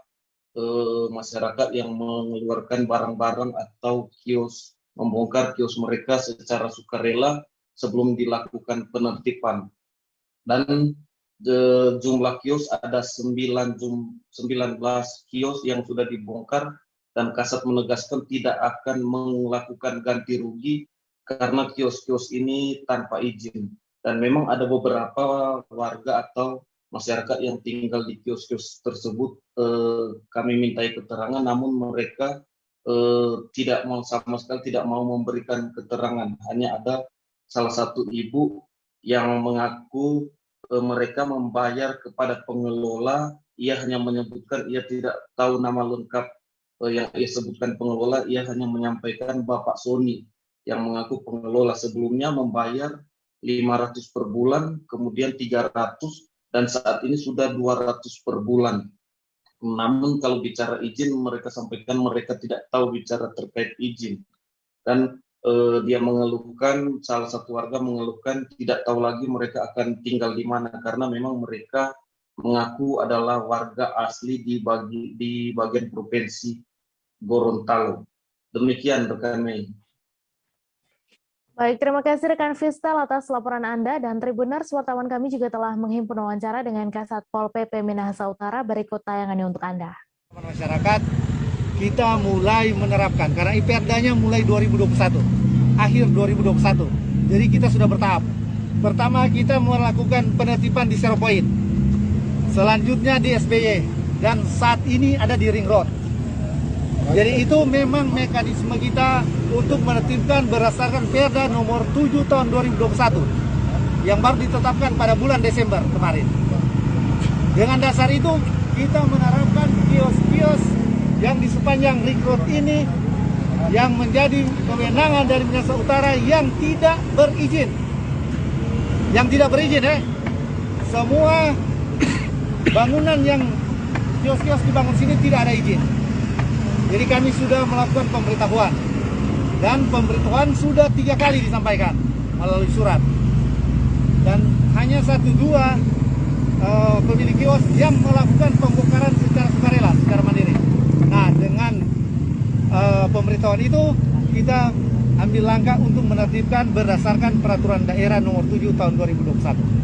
masyarakat yang mengeluarkan barang-barang atau kios, membongkar kios mereka secara sukarela sebelum dilakukan penertiban. Dan jumlah kios ada 19 kios yang sudah dibongkar, dan Kasat menegaskan tidak akan melakukan ganti rugi karena kios-kios ini tanpa izin. Dan memang ada beberapa warga atau masyarakat yang tinggal di kios-kios tersebut kami mintai keterangan, namun mereka tidak mau, sama sekali tidak mau memberikan keterangan. Hanya ada salah satu ibu yang mengaku mereka membayar kepada pengelola, ia hanya menyebutkan ia tidak tahu nama lengkap yang ia sebutkan pengelola, ia hanya menyampaikan Bapak Sony yang mengaku pengelola. Sebelumnya membayar 500 per bulan, kemudian 300, dan saat ini sudah 200 per bulan. Namun kalau bicara izin, mereka sampaikan mereka tidak tahu bicara terkait izin. Dan dia mengeluhkan, salah satu warga mengeluhkan tidak tahu lagi mereka akan tinggal di mana karena memang mereka mengaku adalah warga asli di bagian provinsi Gorontalo. Demikian rekan Mei. Baik, terima kasih rekan Fistel atas laporan Anda, dan Tribuners, wartawan kami juga telah menghimpun wawancara dengan Kasat Pol PP Minahasa Utara. Berikut tayangannya untuk Anda. Masyarakat, kita mulai menerapkan karena IPRDA-nya mulai 2021, akhir 2021. Jadi kita sudah bertahap. Pertama kita melakukan penertiban di Zero Point, selanjutnya di SBY, dan saat ini ada di Ring Road. Jadi itu memang mekanisme kita untuk menertibkan berdasarkan Perda nomor 7 tahun 2021 yang baru ditetapkan pada bulan Desember kemarin. Dengan dasar itu kita menerapkan kios-kios yang di sepanjang Ring Road ini yang menjadi kewenangan dari Minahasa Utara yang tidak berizin. Yang tidak berizin semua bangunan yang kios-kios dibangun sini tidak ada izin. Jadi kami sudah melakukan pemberitahuan. Dan pemberitahuan sudah 3 kali disampaikan melalui surat. Dan hanya 1-2 pemilik kios yang melakukan pembongkaran secara sukarela, secara mandiri. Nah, dengan pemberitahuan itu kita ambil langkah untuk menertibkan berdasarkan peraturan daerah nomor 7 tahun 2021.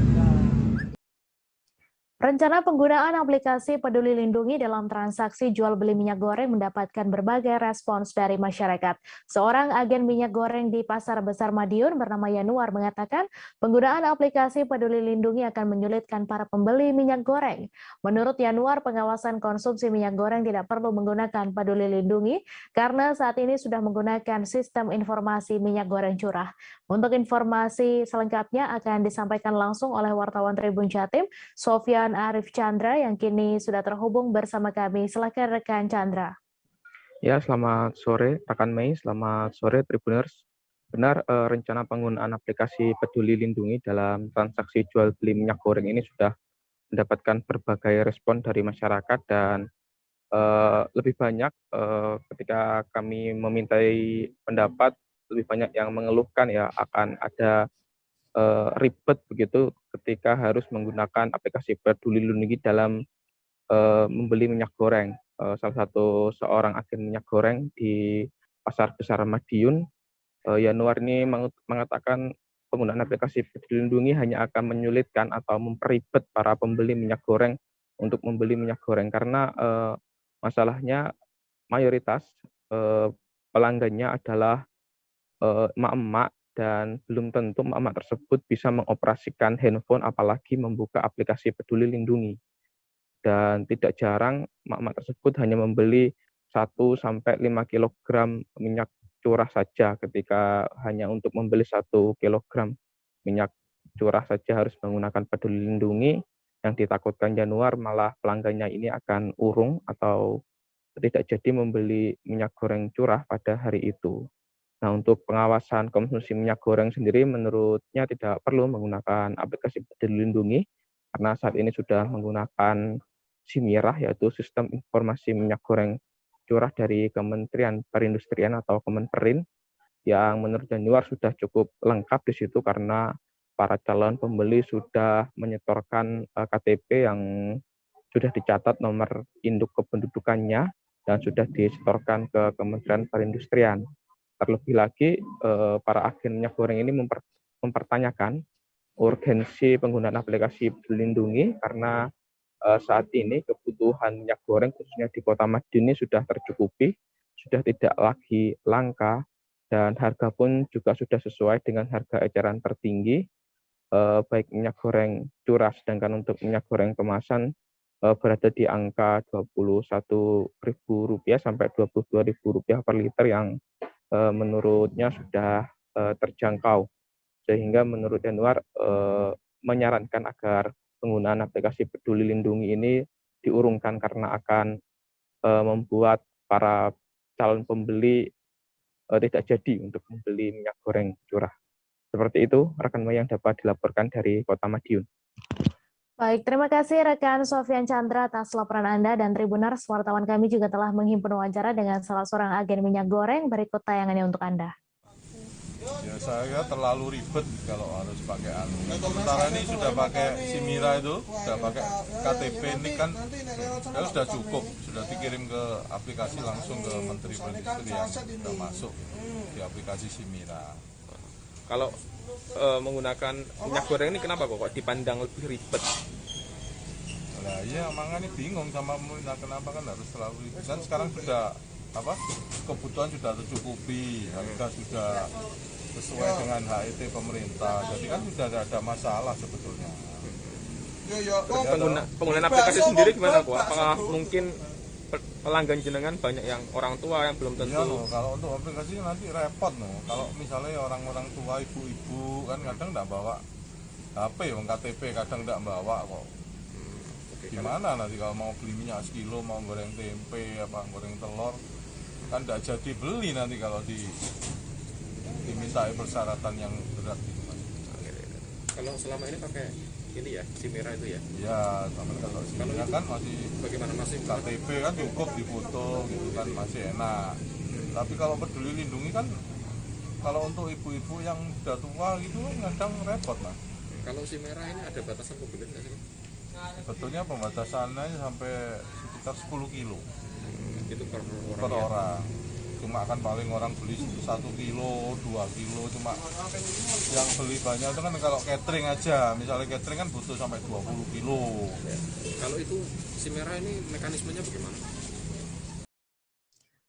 Rencana penggunaan aplikasi Peduli Lindungi dalam transaksi jual beli minyak goreng mendapatkan berbagai respons dari masyarakat. Seorang agen minyak goreng di Pasar Besar Madiun bernama Yanuar mengatakan penggunaan aplikasi Peduli Lindungi akan menyulitkan para pembeli minyak goreng. Menurut Yanuar, pengawasan konsumsi minyak goreng tidak perlu menggunakan Peduli Lindungi karena saat ini sudah menggunakan sistem informasi minyak goreng curah. Untuk informasi selengkapnya akan disampaikan langsung oleh wartawan Tribun Jatim, Sofyan Arif Chandra yang kini sudah terhubung bersama kami. Silakan rekan Chandra. Ya, selamat sore rekan Mei, selamat sore Tribuners. Benar, rencana penggunaan aplikasi Peduli Lindungi dalam transaksi jual beli minyak goreng ini sudah mendapatkan berbagai respon dari masyarakat dan lebih banyak ketika kami memintai pendapat, lebih banyak yang mengeluhkan ya akan ada ribet begitu ketika harus menggunakan aplikasi Peduli Lindungi dalam membeli minyak goreng. Salah satu seorang agen minyak goreng di Pasar Besar Madiun, Yanuar ini mengatakan penggunaan aplikasi Peduli Lindungi hanya akan menyulitkan atau memperibet para pembeli minyak goreng untuk membeli minyak goreng karena masalahnya mayoritas pelanggannya adalah emak-emak dan belum tentu emak-emak tersebut bisa mengoperasikan handphone apalagi membuka aplikasi Peduli Lindungi. Dan tidak jarang emak-emak tersebut hanya membeli 1-5 kg minyak curah saja ketika hanya untuk membeli 1 kg minyak curah saja harus menggunakan Peduli Lindungi yang ditakutkan Januar malah pelanggannya ini akan urung atau tidak jadi membeli minyak goreng curah pada hari itu. Nah, untuk pengawasan konsumsi minyak goreng sendiri menurutnya tidak perlu menggunakan aplikasi Peduli Lindungi karena saat ini sudah menggunakan SIMIRAH yaitu Sistem Informasi Minyak Goreng Curah dari Kementerian Perindustrian atau Kemenperin yang menurut Januar sudah cukup lengkap di situ karena para calon pembeli sudah menyetorkan KTP yang sudah dicatat nomor induk kependudukannya dan sudah disetorkan ke Kementerian Perindustrian. Terlebih lagi, para agen minyak goreng ini mempertanyakan urgensi penggunaan aplikasi Peduli Lindungi karena saat ini kebutuhan minyak goreng khususnya di Kota Madiun ini sudah tercukupi, sudah tidak lagi langka, dan harga pun juga sudah sesuai dengan harga eceran tertinggi, baik minyak goreng curah, sedangkan untuk minyak goreng kemasan berada di angka Rp21.000 sampai Rp22.000 per liter yang menurutnya sudah terjangkau, sehingga menurut Januar menyarankan agar penggunaan aplikasi Peduli Lindungi ini diurungkan karena akan membuat para calon pembeli tidak jadi untuk membeli minyak goreng curah. Seperti itu rekan Mei yang dapat dilaporkan dari Kota Madiun. Baik, terima kasih rekan Sofyan Chandra atas laporan Anda dan Tribuners. Wartawan kami juga telah menghimpun wawancara dengan salah seorang agen minyak goreng. Berikut tayangannya untuk Anda. Ya, saya terlalu ribet kalau harus pakai sementara ini sudah pakai SIMIRAH itu, sudah pakai KTP ini kan ya sudah cukup, sudah dikirim ke aplikasi langsung ke Menteri Perindustrian, sudah masuk di aplikasi SIMIRAH. Kalau menggunakan minyak goreng ini kenapa kok dipandang lebih ribet? Nah iya, makanya bingung sama pemerintah kenapa kan harus terlalu ribet. Dan sekarang sudah kebutuhan sudah tercukupi, harga sudah sesuai dengan HET pemerintah. Jadi kan sudah ada masalah sebetulnya. Penggunaan aplikasi sendiri gimana, Bu? Apakah mungkin pelanggan jenengan banyak yang orang tua yang belum tentu? Iya, kalau untuk aplikasi nanti repot no. Kalau misalnya orang-orang tua, ibu-ibu kan kadang nggak bawa HP, KTP kadang nggak bawa kok. Gimana nanti kalau mau beli minyak sekilo, mau goreng tempe, goreng telur, kan nggak jadi beli nanti kalau dimintai persyaratan yang berat gitu. Kalau selama ini pakai ini ya, SIM merah itu ya? Iya, kalau SIM merah kan masih bagaimana, masih KTP kan cukup difoto gitu kan, masih enak. Tapi kalau peduli lindungi kan, kalau untuk ibu-ibu yang sudah tua gitu kadang repot lah. Kalau SIM merah ini ada batasan mobilis nggak sih? Sebetulnya pembatasannya sampai sekitar 10 kilo. Itu per per orang. Cuma kan paling orang beli 1 kilo, 2 kilo, cuma yang beli banyak itu kan kalau catering aja, misalnya catering kan butuh sampai 20 kilo. Kalau itu SIM merah ini mekanismenya bagaimana?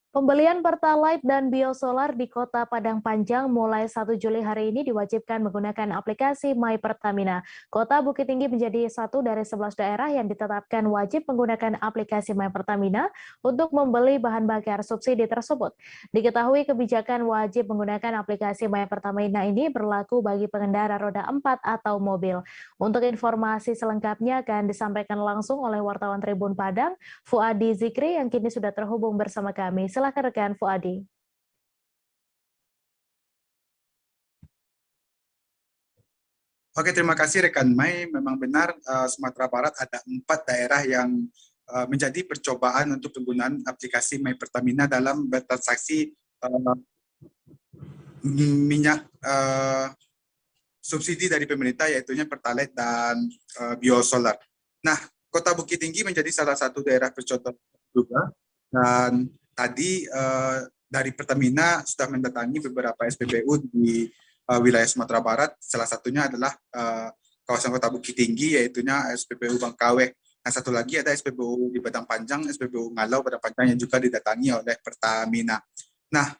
Pembelian Pertalite dan biosolar di Kota Padang Panjang mulai 1 Juli hari ini diwajibkan menggunakan aplikasi My Pertamina. Kota Bukit Tinggi menjadi satu dari 11 daerah yang ditetapkan wajib menggunakan aplikasi My Pertamina untuk membeli bahan bakar subsidi tersebut. Diketahui kebijakan wajib menggunakan aplikasi My Pertamina ini berlaku bagi pengendara roda 4 atau mobil. Untuk informasi selengkapnya akan disampaikan langsung oleh wartawan Tribun Padang, Fuadi Zikri yang kini sudah terhubung bersama kami. Silakan rekan Fuadi. Oke, terima kasih rekan Mai. Memang benar Sumatera Barat ada 4 daerah yang menjadi percobaan untuk penggunaan aplikasi My Pertamina dalam bertransaksi minyak subsidi dari pemerintah, yaitunya Pertalite dan biosolar. Nah, Kota Bukit Tinggi menjadi salah satu daerah percontohan juga, dan tadi dari Pertamina sudah mendatangi beberapa SPBU di wilayah Sumatera Barat. Salah satunya adalah kawasan Kota Bukit Tinggi, yaitunya SPBU Bangkaweh. Nah, satu lagi ada SPBU di Padang Panjang, SPBU Ngalau Padang Panjang yang juga didatangi oleh Pertamina. Nah,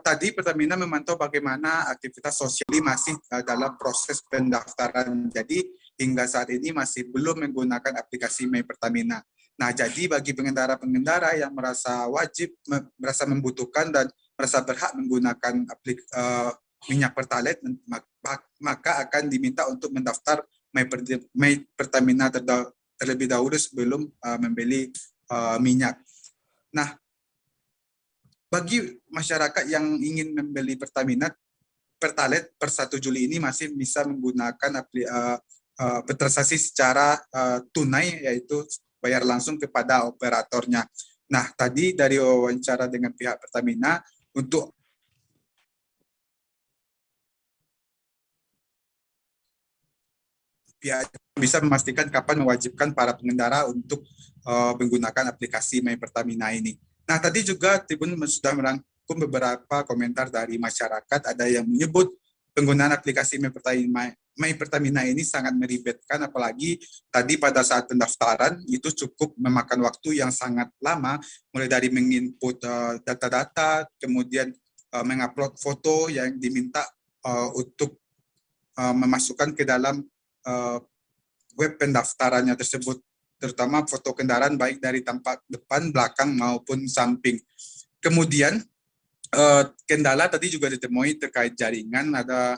tadi Pertamina memantau bagaimana aktivitas sosial ini masih dalam proses pendaftaran. Jadi hingga saat ini masih belum menggunakan aplikasi My Pertamina. Nah, jadi bagi pengendara-pengendara yang merasa wajib, merasa membutuhkan dan merasa berhak menggunakan minyak Pertalite, maka akan diminta untuk mendaftar My Pertamina terlebih dahulu sebelum membeli minyak. Nah, bagi masyarakat yang ingin membeli Pertalite per 1 Juli ini masih bisa menggunakan transaksi secara tunai, yaitu bayar langsung kepada operatornya. Nah, tadi dari wawancara dengan pihak Pertamina untuk pihak bisa memastikan kapan mewajibkan para pengendara untuk menggunakan aplikasi My Pertamina ini. Nah, tadi juga Tribun sudah merangkum beberapa komentar dari masyarakat. Ada yang menyebut penggunaan aplikasi My Pertamina ini sangat meribetkan, apalagi tadi pada saat pendaftaran itu cukup memakan waktu yang sangat lama, mulai dari menginput data-data, kemudian mengupload foto yang diminta untuk memasukkan ke dalam web pendaftarannya tersebut, terutama foto kendaraan baik dari tampak depan, belakang maupun samping. Kemudian kendala tadi juga ditemui terkait jaringan, ada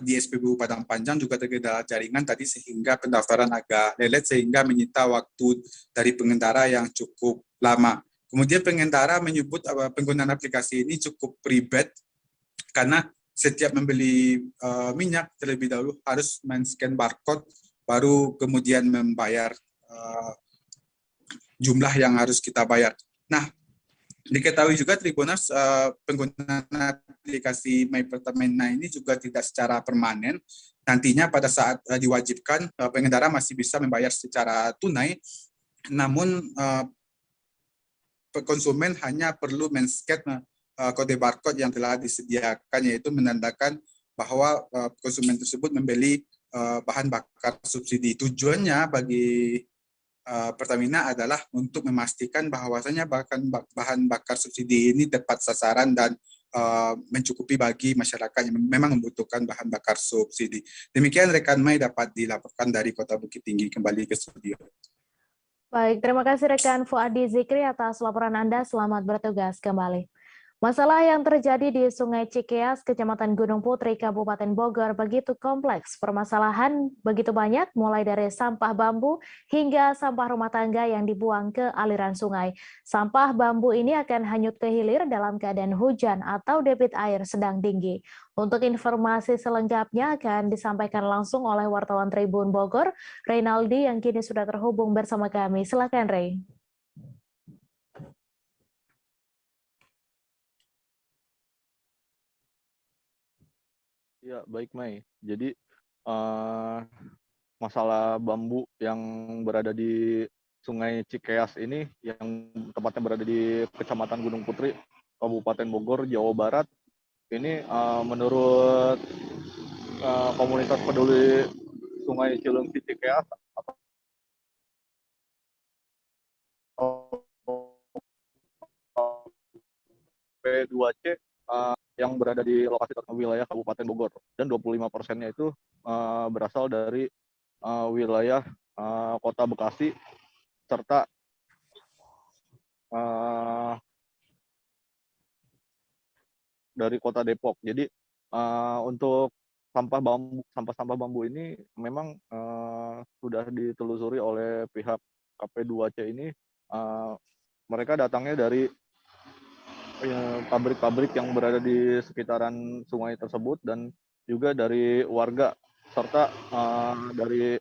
di SPBU Padang Panjang juga terkendala jaringan tadi, sehingga pendaftaran agak lelet sehingga menyita waktu dari pengendara yang cukup lama. Kemudian pengendara menyebut penggunaan aplikasi ini cukup ribet karena setiap membeli minyak terlebih dahulu harus men-scan barcode, baru kemudian membayar jumlah yang harus kita bayar. Nah, diketahui juga Tribuners, penggunaan aplikasi My Pertamina ini juga tidak secara permanen. Nantinya pada saat diwajibkan, pengendara masih bisa membayar secara tunai, namun konsumen hanya perlu men-scan kode barcode yang telah disediakan, yaitu menandakan bahwa konsumen tersebut membeli bahan bakar subsidi. Tujuannya bagi Pertamina adalah untuk memastikan bahwasanya bahan bakar subsidi ini tepat sasaran dan mencukupi bagi masyarakat yang memang membutuhkan bahan bakar subsidi. Demikian rekan Mai dapat dilaporkan dari Kota Bukit Tinggi. Kembali ke studio. Baik, terima kasih rekan Fuadi Zikri atas laporan Anda. Selamat bertugas kembali. Masalah yang terjadi di Sungai Cikeas, Kecamatan Gunung Putri, Kabupaten Bogor begitu kompleks. Permasalahan begitu banyak, mulai dari sampah bambu hingga sampah rumah tangga yang dibuang ke aliran sungai. Sampah bambu ini akan hanyut ke hilir dalam keadaan hujan atau debit air sedang tinggi. Untuk informasi selengkapnya akan disampaikan langsung oleh wartawan Tribun Bogor, Reynaldi yang kini sudah terhubung bersama kami. Silakan, Rey. Ya, baik, Mai. Jadi masalah bambu yang berada di Sungai Cikeas ini, yang tempatnya berada di Kecamatan Gunung Putri, Kabupaten Bogor, Jawa Barat, ini menurut komunitas peduli Sungai Cilengsi Cikeas P2C yang berada di lokasi wilayah Kabupaten Bogor, dan 25%-nya itu berasal dari wilayah Kota Bekasi serta dari Kota Depok. Jadi untuk sampah-sampah bambu ini memang sudah ditelusuri oleh pihak KP2C ini. Mereka datangnya dari pabrik-pabrik yang berada di sekitaran sungai tersebut dan juga dari warga serta dari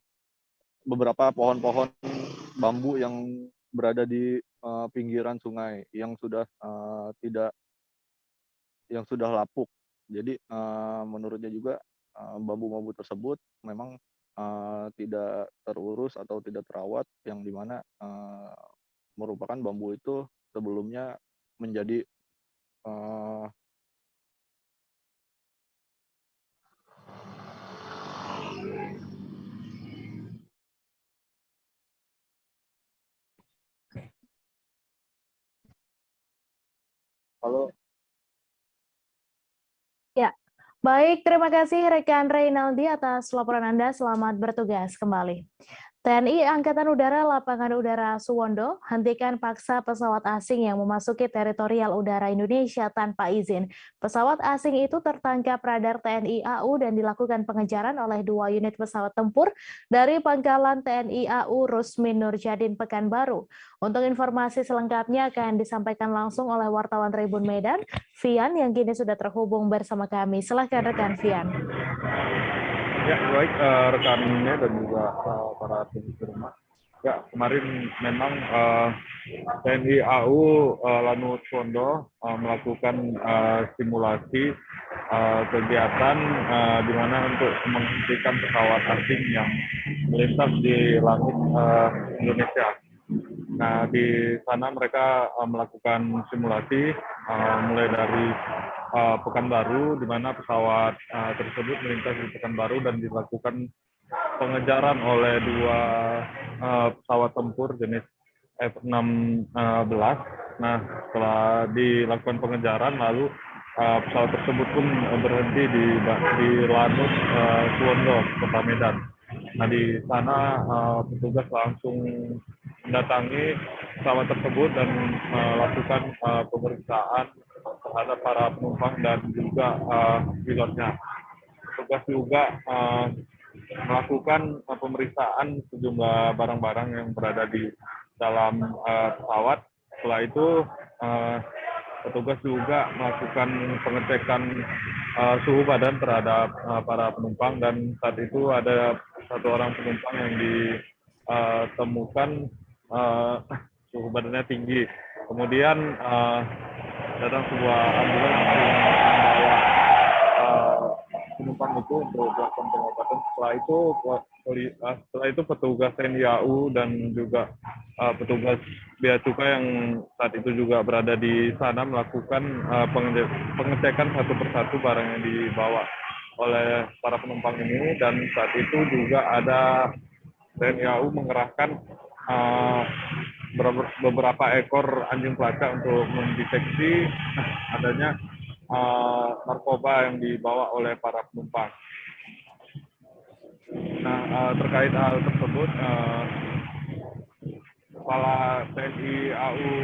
beberapa pohon-pohon bambu yang berada di pinggiran sungai yang sudah lapuk. Jadi menurutnya juga bambu-bambu tersebut memang tidak terurus atau tidak terawat, yang dimana merupakan bambu itu sebelumnya menjadi halo. Ya, baik, terima kasih rekan Reynaldi atas laporan Anda. Selamat bertugas kembali. TNI Angkatan Udara Lapangan Udara Suwondo hentikan paksa pesawat asing yang memasuki teritorial udara Indonesia tanpa izin. Pesawat asing itu tertangkap radar TNI AU dan dilakukan pengejaran oleh 2 unit pesawat tempur dari Pangkalan TNI AU Rusmin Nurjadin Pekanbaru. Untuk informasi selengkapnya akan disampaikan langsung oleh wartawan Tribun Medan, Vian, yang kini sudah terhubung bersama kami. Silahkan rekan Vian. Ya, baik rekannya dan juga para penonton rumah. Ya, kemarin memang TNI AU Lanut Suwondo melakukan simulasi kegiatan di mana untuk menghentikan pesawat asing yang melintas di langit Indonesia. Nah, di sana mereka melakukan simulasi mulai dari Pekanbaru, di mana pesawat tersebut melintas di Pekanbaru dan dilakukan pengejaran oleh 2 pesawat tempur jenis F-16. Nah, setelah dilakukan pengejaran, lalu pesawat tersebut pun berhenti di Lanut Suwondo, Kota Medan. Nah, di sana petugas langsung mendatangi pesawat tersebut dan melakukan pemeriksaan terhadap para penumpang dan juga pilotnya. Petugas juga melakukan pemeriksaan sejumlah barang-barang yang berada di dalam pesawat. Setelah itu petugas juga melakukan pengecekan suhu badan terhadap para penumpang, dan saat itu ada 1 orang penumpang yang ditemukan suhu badannya tinggi. Kemudian datang sebuah ambulans yang membawa penumpang itu untuk melakukan pengobatan. Setelah itu petugas TNI AU dan juga petugas bea cukai yang saat itu juga berada di sana melakukan pengecekan satu persatu barang yang dibawa oleh para penumpang ini, dan saat itu juga ada TNI AU mengerahkan beberapa ekor anjing pelacak untuk mendeteksi adanya narkoba yang dibawa oleh para penumpang. Nah, terkait hal tersebut, Kepala TNI AU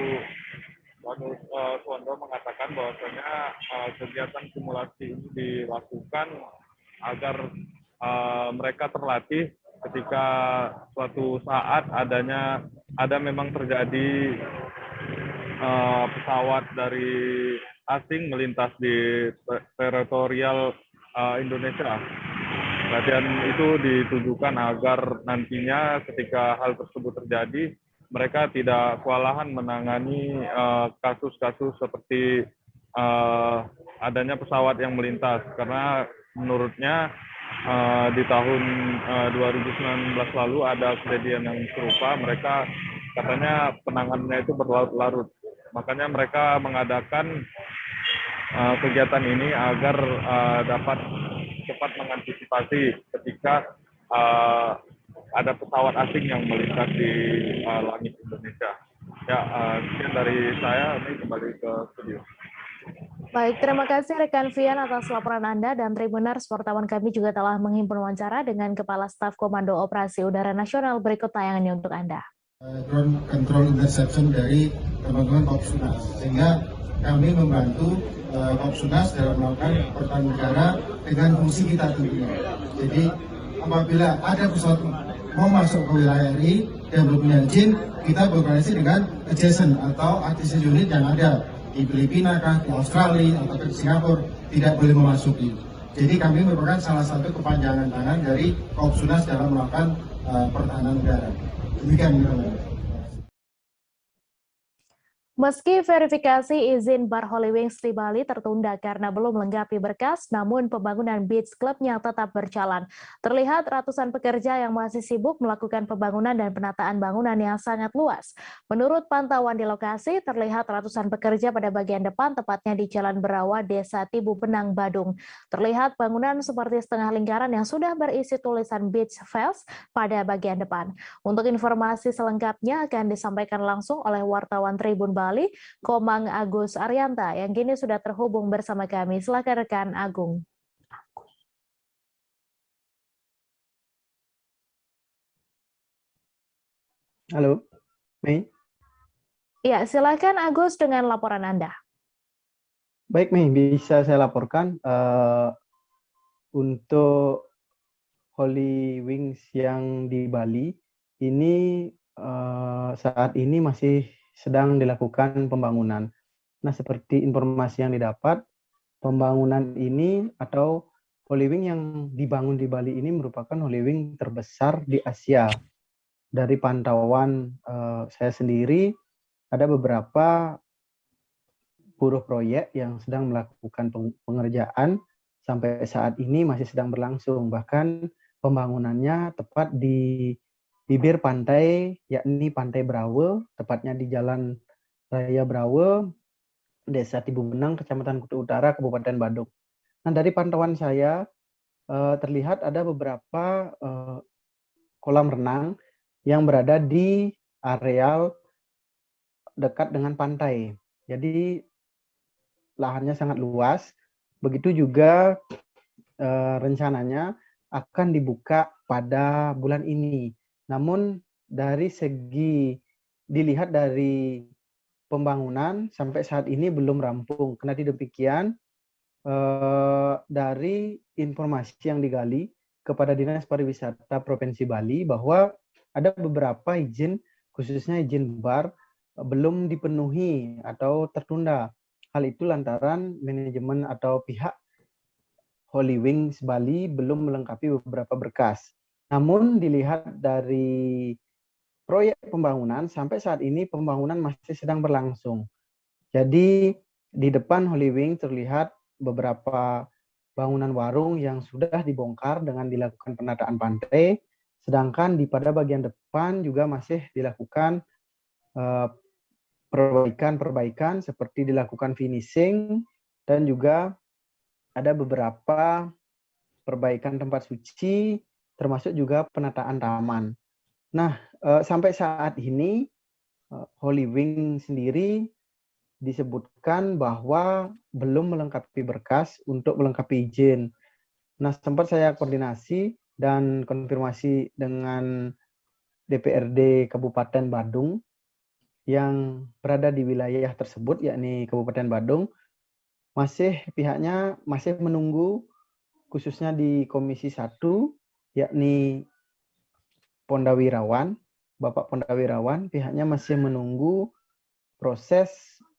Suwondo mengatakan bahwasanya kegiatan simulasi ini dilakukan agar mereka terlatih ketika suatu saat ada memang terjadi pesawat dari asing melintas di teritorial Indonesia. Latihan itu ditujukan agar nantinya ketika hal tersebut terjadi, mereka tidak kewalahan menangani kasus-kasus seperti adanya pesawat yang melintas. Karena menurutnya di tahun 2019 lalu ada kejadian yang serupa, mereka katanya penanganannya itu berlarut-larut. Makanya mereka mengadakan kegiatan ini agar dapat cepat mengantisipasi ketika ada pesawat asing yang melintas di langit Indonesia. Ya, sekian dari saya, ini kembali ke studio. Baik, terima kasih rekan Vian atas laporan Anda, dan Tribuners, wartawan kami juga telah menghimpun wawancara dengan Kepala Staf Komando Operasi Udara Nasional. Berikut tayangannya untuk Anda. Drone control interception dari teman-teman Kopsunas, sehingga kami membantu Kopsunas dalam melakukan pertahanan negara dengan fungsi kita tentunya. Jadi apabila ada pesawat mau masuk ke wilayah RI dan belum punya izin, kita berkoordinasi dengan adjacent atau adjacent unit yang ada di Filipina, di Australia, atau di Singapura, tidak boleh memasuki. Jadi kami merupakan salah satu kepanjangan tangan dari Kopsunas dalam melakukan pertahanan negara. Demikian, Meski verifikasi izin Bar Holy Wings di Bali tertunda karena belum melengkapi berkas, namun pembangunan beach clubnya tetap berjalan. Terlihat ratusan pekerja yang masih sibuk melakukan pembangunan dan penataan bangunan yang sangat luas. Menurut pantauan di lokasi, terlihat ratusan pekerja pada bagian depan, tepatnya di Jalan Berawa, Desa Tibu Benang, Badung. Terlihat bangunan seperti setengah lingkaran yang sudah berisi tulisan Beach Fest pada bagian depan. Untuk informasi selengkapnya akan disampaikan langsung oleh wartawan Tribun Bali, Komang Agus Arianta, yang kini sudah terhubung bersama kami. Silakan rekan Agung. Halo, Mei. Ya, silakan Agus dengan laporan Anda. Baik, Mei, bisa saya laporkan untuk Holy Wings yang di Bali ini saat ini masih sedang dilakukan pembangunan. Nah, seperti informasi yang didapat, pembangunan ini atau Holy Wing yang dibangun di Bali ini merupakan Holy Wing terbesar di Asia. Dari pantauan saya sendiri, ada beberapa buruh proyek yang sedang melakukan pengerjaan sampai saat ini masih sedang berlangsung. Bahkan pembangunannya tepat di bibir pantai, yakni Pantai Brawe, tepatnya di Jalan Raya Brawe, Desa Tibu Benang, Kecamatan Kutu Utara, Kabupaten Badung. Nah, dari pantauan saya terlihat ada beberapa kolam renang yang berada di areal dekat dengan pantai. Jadi lahannya sangat luas. Begitu juga rencananya akan dibuka pada bulan ini. Namun dari segi dilihat dari pembangunan sampai saat ini belum rampung. Kendati demikian, dari informasi yang digali kepada Dinas Pariwisata Provinsi Bali bahwa ada beberapa izin, khususnya izin bar, belum dipenuhi atau tertunda. Hal itu lantaran manajemen atau pihak Holy Wings Bali belum melengkapi beberapa berkas. Namun dilihat dari proyek pembangunan, sampai saat ini pembangunan masih sedang berlangsung. Jadi di depan Holy Wing terlihat beberapa bangunan warung yang sudah dibongkar dengan dilakukan penataan pantai, sedangkan pada bagian depan juga masih dilakukan perbaikan seperti dilakukan finishing, dan juga ada beberapa perbaikan tempat suci, termasuk juga penataan taman. Nah, sampai saat ini Holy Wing sendiri disebutkan bahwa belum melengkapi berkas untuk melengkapi izin. Nah, sempat saya koordinasi dan konfirmasi dengan DPRD Kabupaten Badung yang berada di wilayah tersebut, yakni Kabupaten Badung, pihaknya masih menunggu, khususnya di Komisi 1, yakni Pondawirawan, Bapak Pondawirawan, pihaknya masih menunggu proses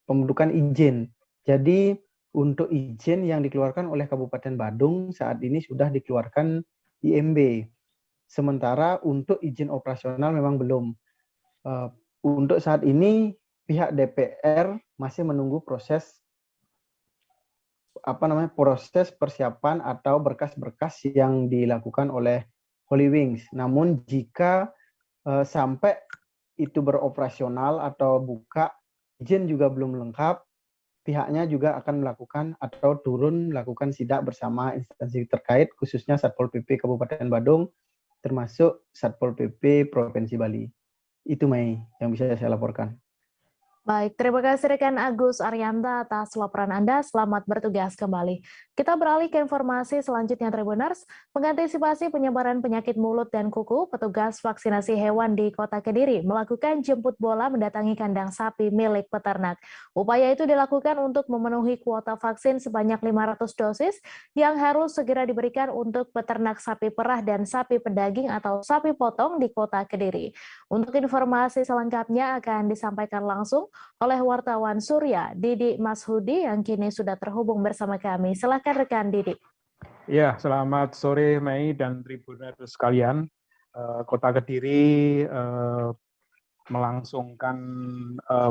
pembentukan izin. Jadi untuk izin yang dikeluarkan oleh Kabupaten Badung saat ini sudah dikeluarkan IMB. Sementara untuk izin operasional memang belum. Untuk saat ini pihak DPR masih menunggu proses proses persiapan atau berkas-berkas yang dilakukan oleh Holy Wings. Namun jika sampai itu beroperasional atau buka, izin juga belum lengkap, pihaknya juga akan melakukan atau turun melakukan sidak bersama instansi terkait, khususnya Satpol PP Kabupaten Badung, termasuk Satpol PP Provinsi Bali. Itu Mei yang bisa saya laporkan. Baik, terima kasih rekan Agus Arianta atas laporan Anda. Selamat bertugas kembali. Kita beralih ke informasi selanjutnya, Tribuners. Mengantisipasi penyebaran penyakit mulut dan kuku, petugas vaksinasi hewan di Kota Kediri melakukan jemput bola mendatangi kandang sapi milik peternak. Upaya itu dilakukan untuk memenuhi kuota vaksin sebanyak 500 dosis yang harus segera diberikan untuk peternak sapi perah dan sapi pedaging atau sapi potong di Kota Kediri. Untuk informasi selengkapnya akan disampaikan langsung oleh wartawan Surya, Didi Mashudi yang kini sudah terhubung bersama kami. Silakan rekan Didi. Ya, selamat sore Mei dan Tribuners sekalian. Kota Kediri melangsungkan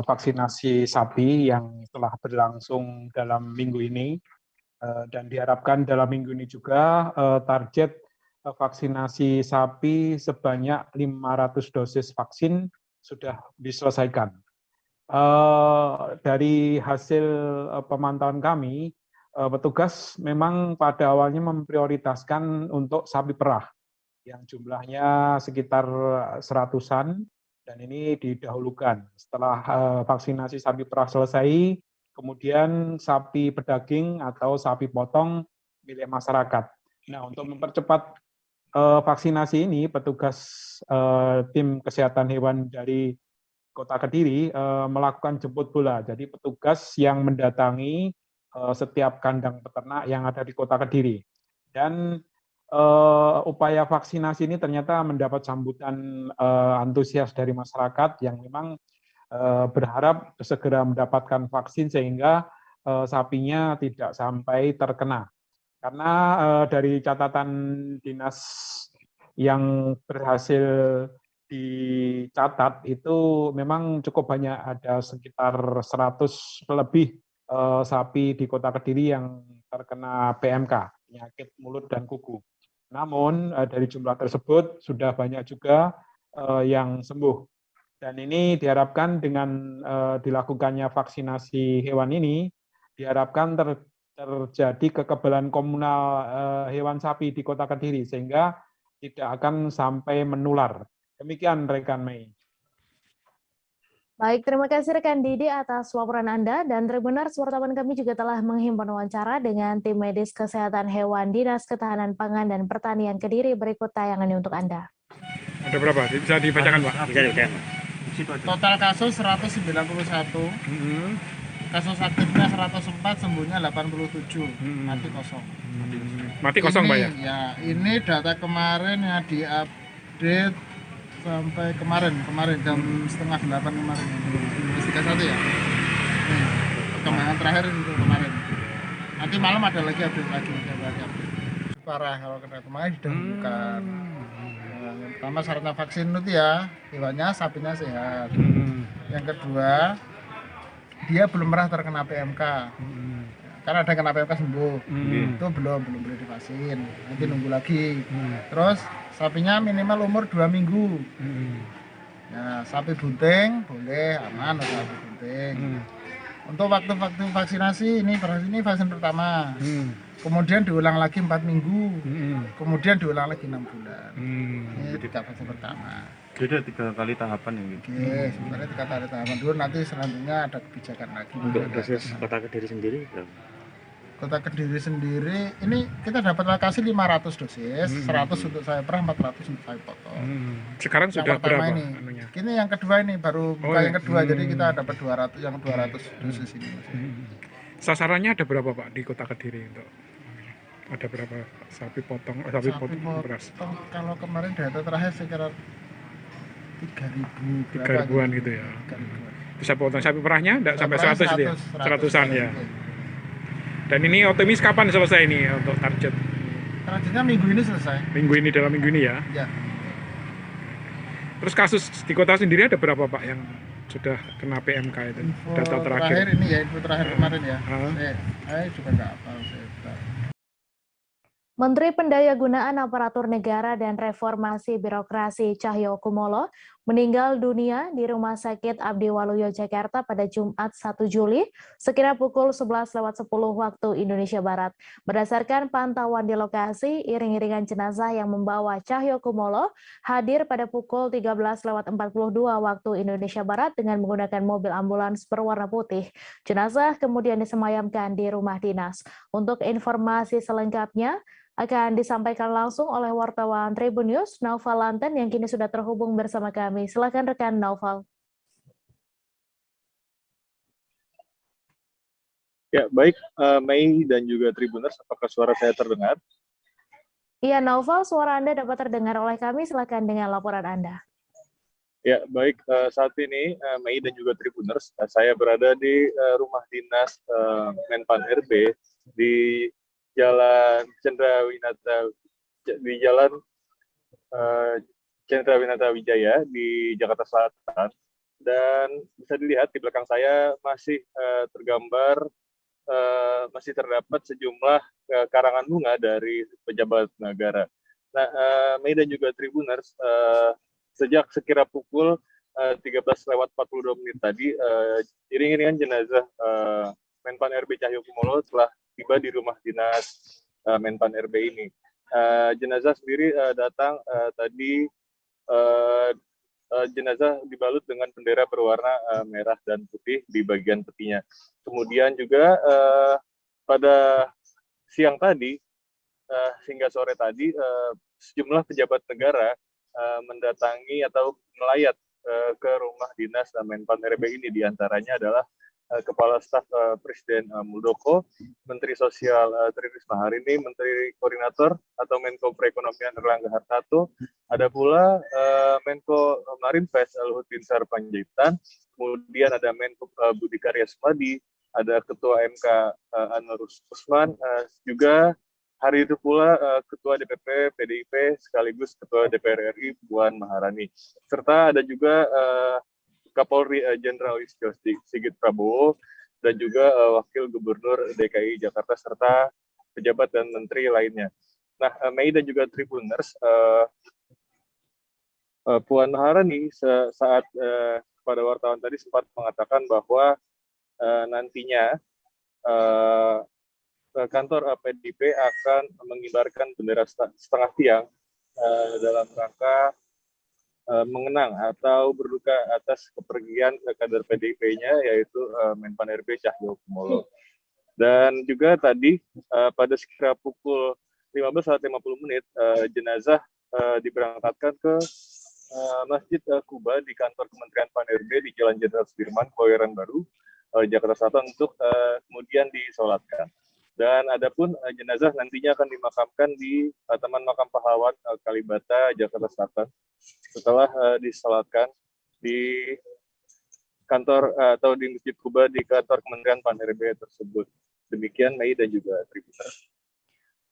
vaksinasi sapi yang telah berlangsung dalam minggu ini dan diharapkan dalam minggu ini juga target vaksinasi sapi sebanyak 500 dosis vaksin sudah diselesaikan. Dari hasil pemantauan kami, petugas memang pada awalnya memprioritaskan untuk sapi perah yang jumlahnya sekitar 100-an dan ini didahulukan. Setelah vaksinasi sapi perah selesai, kemudian sapi pedaging atau sapi potong milik masyarakat. Nah, untuk mempercepat vaksinasi ini, petugas tim kesehatan hewan dari Kota Kediri melakukan jemput bola. Jadi petugas yang mendatangi setiap kandang peternak yang ada di Kota Kediri. Dan upaya vaksinasi ini ternyata mendapat sambutan antusias dari masyarakat yang memang berharap segera mendapatkan vaksin sehingga sapinya tidak sampai terkena. Karena dari catatan dinas yang berhasil dicatat itu memang cukup banyak, ada sekitar 100 lebih sapi di Kota Kediri yang terkena PMK, penyakit mulut dan kuku. Namun dari jumlah tersebut sudah banyak juga yang sembuh. Dan ini diharapkan dengan dilakukannya vaksinasi hewan ini, diharapkan terjadi kekebalan komunal hewan sapi di Kota Kediri sehingga tidak akan sampai menular. Demikian rekan Mei. Baik, terima kasih rekan Didi atas laporan Anda dan Tribuners, wartawan kami juga telah menghimpun wawancara dengan tim medis kesehatan hewan Dinas Ketahanan Pangan dan Pertanian Kediri. Berikut tayangan ini untuk Anda. Ada berapa? Bisa dibacakan, Pak? Bisa dibacakan. Total kasus 191. Kasus aktifnya 104, sembuhnya 87. Mati kosong. Mati kosong, Pak ya? Ya, ini data kemarin yang diupdate sampai kemarin jam 7:30 kemarin. 31 ya. Nih, perkembangan terakhir itu kemarin. Nanti malam ada lagi update lagi. Parah kalau kena kemarin ditemukan. Yang pertama syaratnya vaksin itu ya, hewannya sapinya sehat. Yang kedua, dia belum pernah terkena PMK. Karena ada kena PMK sembuh, itu belum boleh divaksin. Nanti nunggu lagi. Terus sapinya minimal umur 2 minggu. Nah, sapi bunting boleh aman, sapi bunting. Untuk waktu-waktu vaksinasi ini vaksin pertama. Kemudian diulang lagi 4 minggu. Kemudian diulang lagi 6 bulan. Ini 3 vaksin pertama. Jadi ada 3 kali tahapan ya gitu. Oke, sebenarnya 3 kali tahapan dulu, nanti selanjutnya ada kebijakan lagi. Untuk dosis Kota Kediri sendiri berapa? Kota Kediri sendiri ini kita dapat alokasi 500 dosis, 100 untuk saya perah, 400 untuk saya potong. Sekarang yang sudah berapa? Ini yang kedua ini baru buka yang kedua, jadi kita dapat 200 yang 200 dosis ini. Sasarannya ada berapa Pak di Kota Kediri untuk ada berapa sapi potong beras? Kalau kemarin data terakhir sekitar 3.000 3.000-an gitu ya. Bisa potong sapi perahnya enggak sampai 100 gitu ya? 100-an ya. Dan ini optimis kapan selesai ini untuk target? Targetnya minggu ini selesai. Dalam minggu ini ya? Ya. Terus kasus di kota sendiri ada berapa Pak yang sudah kena PMK itu? Data terakhir ini ya, info terakhir kemarin ya. Saya juga nggak apa. Menteri Pendayagunaan Aparatur Negara dan Reformasi Birokrasi Cahyokumolo meninggal dunia di Rumah Sakit Abdi Waluyo Jakarta pada Jumat 1 Juli sekira pukul 11.10 waktu Indonesia Barat. Berdasarkan pantauan di lokasi, iring-iringan jenazah yang membawa Cahyokumolo hadir pada pukul 13.42 waktu Indonesia Barat dengan menggunakan mobil ambulans berwarna putih. Jenazah kemudian disemayamkan di rumah dinas. Untuk informasi selengkapnya, akan disampaikan langsung oleh wartawan Tribun News, Naufal Lanten, yang kini sudah terhubung bersama kami. Silakan rekan Naufal. Ya, baik Mei dan juga Tribuners, apakah suara saya terdengar? Iya, Naufal, suara Anda dapat terdengar oleh kami. Silakan dengan laporan Anda. Ya, baik. Saat ini Mei dan juga Tribuners, saya berada di rumah dinas Menpan RB di Jalan Cendrawinata Wijaya di Jakarta Selatan, dan bisa dilihat di belakang saya masih masih terdapat sejumlah karangan bunga dari pejabat negara. Nah, Mei dan juga Tribuners, sejak sekira pukul 13.42 tadi, iring-iringan jenazah Menpan RB Cahyokumolo telah tiba di rumah dinas Menpan RB ini. Jenazah sendiri datang tadi, jenazah dibalut dengan bendera berwarna merah dan putih di bagian petinya. Kemudian juga pada siang tadi hingga sore tadi, sejumlah pejabat negara mendatangi atau melayat ke rumah dinas Menpan RB ini. Di antaranya adalah Kepala Staf Presiden Muldoko, Menteri Sosial Tri Risma Harini, Menteri Koordinator atau Menko Perekonomian Erlangga Hartarto, ada pula Menko Marinvest Luhut Binsar Panjaitan, kemudian ada Menko Budi Karya Sumadi, ada Ketua MK Anwar Usman, juga hari itu pula Ketua DPP PDIP sekaligus Ketua DPR RI Puan Maharani, serta ada juga Kapolri Jenderal Listio Sigit Prabowo, dan juga Wakil Gubernur DKI Jakarta, serta pejabat dan menteri lainnya. Nah, Mei dan juga Tribuners, Puan Maharani saat pada wartawan tadi sempat mengatakan bahwa nantinya kantor PDIP akan mengibarkan bendera setengah tiang dalam rangka mengenang atau berduka atas kepergian kader PDIP-nya, yaitu Menpan RB Cahyokumolo. Dan juga tadi pada sekira pukul 15.50 jenazah diberangkatkan ke Masjid Kuba di kantor Kementerian Pan RB di Jalan Jenderal Sudirman, Kebayoran Baru, Jakarta Selatan, untuk kemudian disolatkan. Dan adapun jenazah nantinya akan dimakamkan di Taman Makam Pahlawan Kalibata, Jakarta Selatan, setelah disolatkan di kantor atau di Masjid Kuba di kantor Kementerian Pan RB tersebut. Demikian Mei dan juga Tribuners.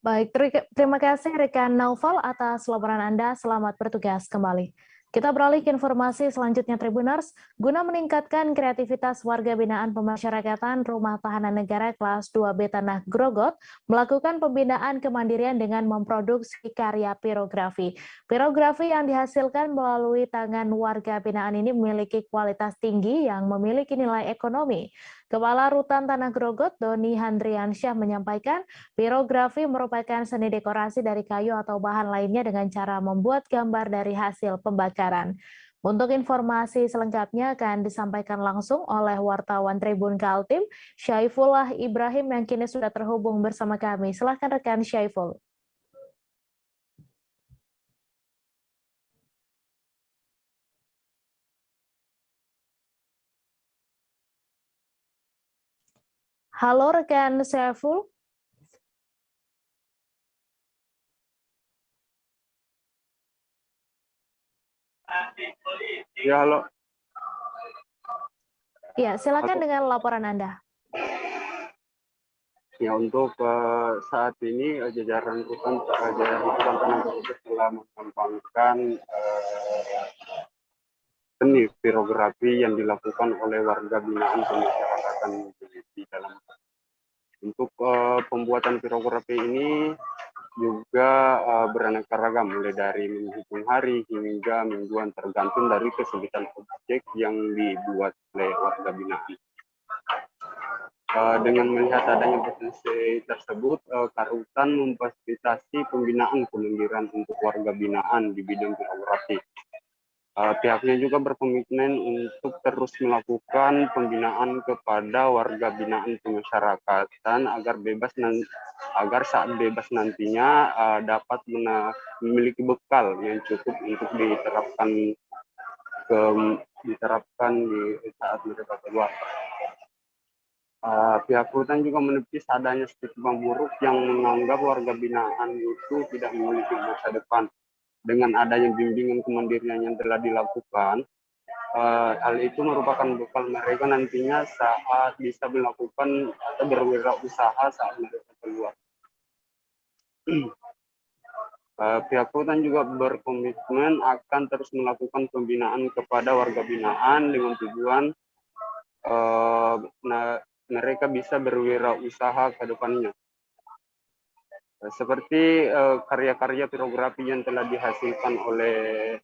Baik, terima kasih rekan Naufal atas laporan Anda. Selamat bertugas kembali. Kita beralih ke informasi selanjutnya, Tribuners. Guna meningkatkan kreativitas warga binaan pemasyarakatan, Rumah Tahanan Negara kelas 2B Tanah Grogot melakukan pembinaan kemandirian dengan memproduksi karya pirografi. Pirografi yang dihasilkan melalui tangan warga binaan ini memiliki kualitas tinggi yang memiliki nilai ekonomi. Kepala Rutan Tanah Grogot, Doni Handriansyah menyampaikan, pirografi merupakan seni dekorasi dari kayu atau bahan lainnya dengan cara membuat gambar dari hasil pembakaran. Untuk informasi selengkapnya akan disampaikan langsung oleh wartawan Tribun Kaltim, Syaifullah Ibrahim yang kini sudah terhubung bersama kami. Silakan rekan Syaiful. Halo rekan Syaiful. Ya, halo. Ya, silakan dengan laporan Anda. Ya, untuk saat ini jajaran Rutan Tanah Grogot telah mengembangkan seni pirografi yang dilakukan oleh warga binaan pemasyarakatan di dalam. Untuk pembuatan pirografi ini juga beraneka ragam, mulai dari menghitung hari hingga mingguan, tergantung dari kesulitan objek yang dibuat oleh warga binaan. Dengan melihat adanya potensi tersebut, Karutan memfasilitasi pembinaan kemandirian untuk warga binaan di bidang pirografi. Pihaknya juga berkomitmen untuk terus melakukan pembinaan kepada warga binaan pemasyarakatan agar saat bebas nantinya dapat memiliki bekal yang cukup untuk diterapkan di saat mereka keluar. Pihak Rutan juga menepis adanya stigma buruk yang menganggap warga binaan itu tidak memiliki masa depan. Dengan adanya bimbingan kemandirian yang telah dilakukan, hal itu merupakan bekal mereka nantinya saat bisa melakukan atau berwirausaha saat mereka keluar. Pihak Rutan juga berkomitmen akan terus melakukan pembinaan kepada warga binaan dengan tujuan mereka bisa berwirausaha ke depannya. Seperti karya-karya pirografi yang telah dihasilkan oleh